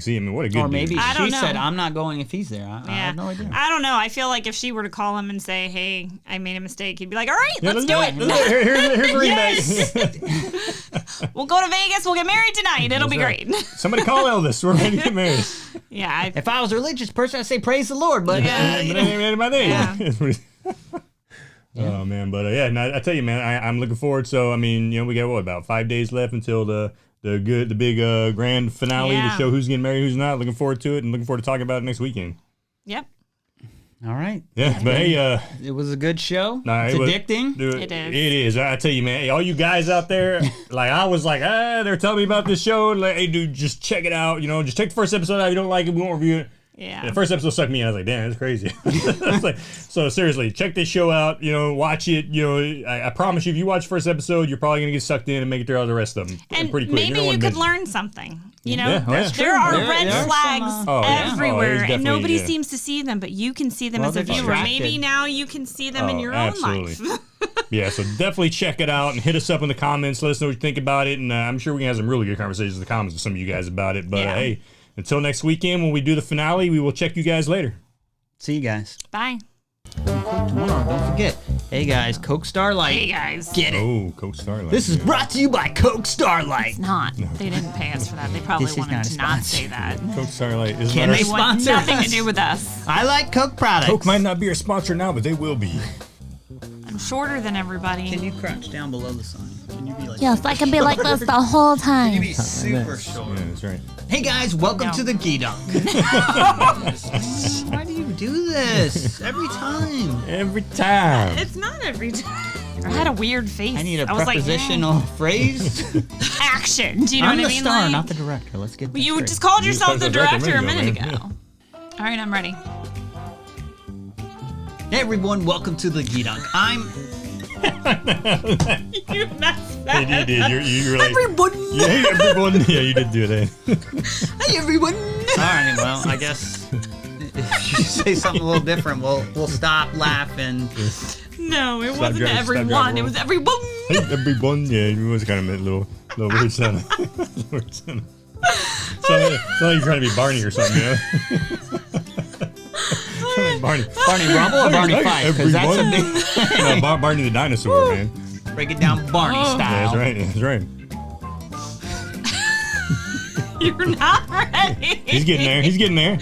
a good Or maybe dude. I she don't know. said, I'm not going if he's there. I Yeah. have no idea. I don't know. I feel like if she were to call him and say, hey, I made a mistake, he'd be like, all right, Yeah, let's do it. Here's the remake. We'll go to Vegas. We'll get married tonight. It'll be right. great. Somebody call Elvis. We're ready to get married. Yeah. If I was a religious person, I'd say praise the Lord. But But that ain't my thing. Yeah. Oh man, but no, I tell you, man, I'm looking forward. So I mean, we got about 5 days left until the big grand finale Yeah. to show who's getting married, who's not. Looking forward to it, and looking forward to talking about it next weekend. Yep. all right. Yeah, but hey, It was a good show. nah, It's it was- addicting. dude, It is. It is. I tell you, man, hey, all you guys out there, like I was like, they're telling me about this show. Like, hey, dude, just check it out. Just check the first episode out. If you don't like it, we won't review it. Yeah. The first episode sucked me in. I was like, damn, that's crazy. It's like, so seriously, check this show out. Watch it. I promise you, if you watch the first episode, you're probably gonna get sucked in and make it through all the rest of them And pretty quick. maybe don't you wanna could miss it. learn something. Yeah, There true. are There red are some, flags Oh, yeah. Oh, everywhere, there's and definitely, nobody yeah. seems to see them, but you can see them Well, as a they're viewer. distracted. Maybe now you can see them in your absolutely. own life. Yeah, so definitely check it out and hit us up in the comments. Let us know what you think about it, and I'm sure we can have some really good conversations in the comments with some of you guys about it. But Yeah. hey, until next weekend when we do the finale, we will check you guys later. See you guys. Bye. Tomorrow, don't forget. Hey guys, Coke Starlight. Hey, guys. Get it. Oh, Coach Starlight. This is brought to you by Coke Starlight. It's not. They didn't pay us for that. They probably This is wanted not a to not sponsor. say that. Coach Starlight. Is Can not they our- Want sponsor nothing us? to do with us. I like Coke products. Coke might not be our sponsor now, but they will be. I'm shorter than everybody. Can you crouch down below the sign? Can you be like? Yes, I can be like this the whole Can you time. be super short? Yeah, that's right. Hey guys, welcome No. to the Geedunk. Why do you do this every time? Every time. It's not every time. I had a weird face. I need a was like, prepositional phrase. action. Do you know I'm what the I mean? star, Like, not the director. Let's get this you straight. just called You yourself just the called yourself director a minute man. ago. All right, I'm ready. Hey everyone, welcome to the Geedunk. I'm You messed You did. You're like. everyone. Yeah, everyone. Yeah, you did do that. Hey everyone. All right, well, I guess if you say something a little different, we'll stop laughing. No, it Stop wasn't driving, stop everyone. driving. It was everyone. Hey, everyone. Yeah, it was kind of a little weird sounding. Weird sounding. So it's like you're trying to be Barney or something, you know? Like Barney. Barney Rubble or Barney Hey, Fife? Because that's a everyone. big. No, Barney the dinosaur, man. Break it down Barney Oh. style. Yeah, that's right. You're not ready. He's getting there.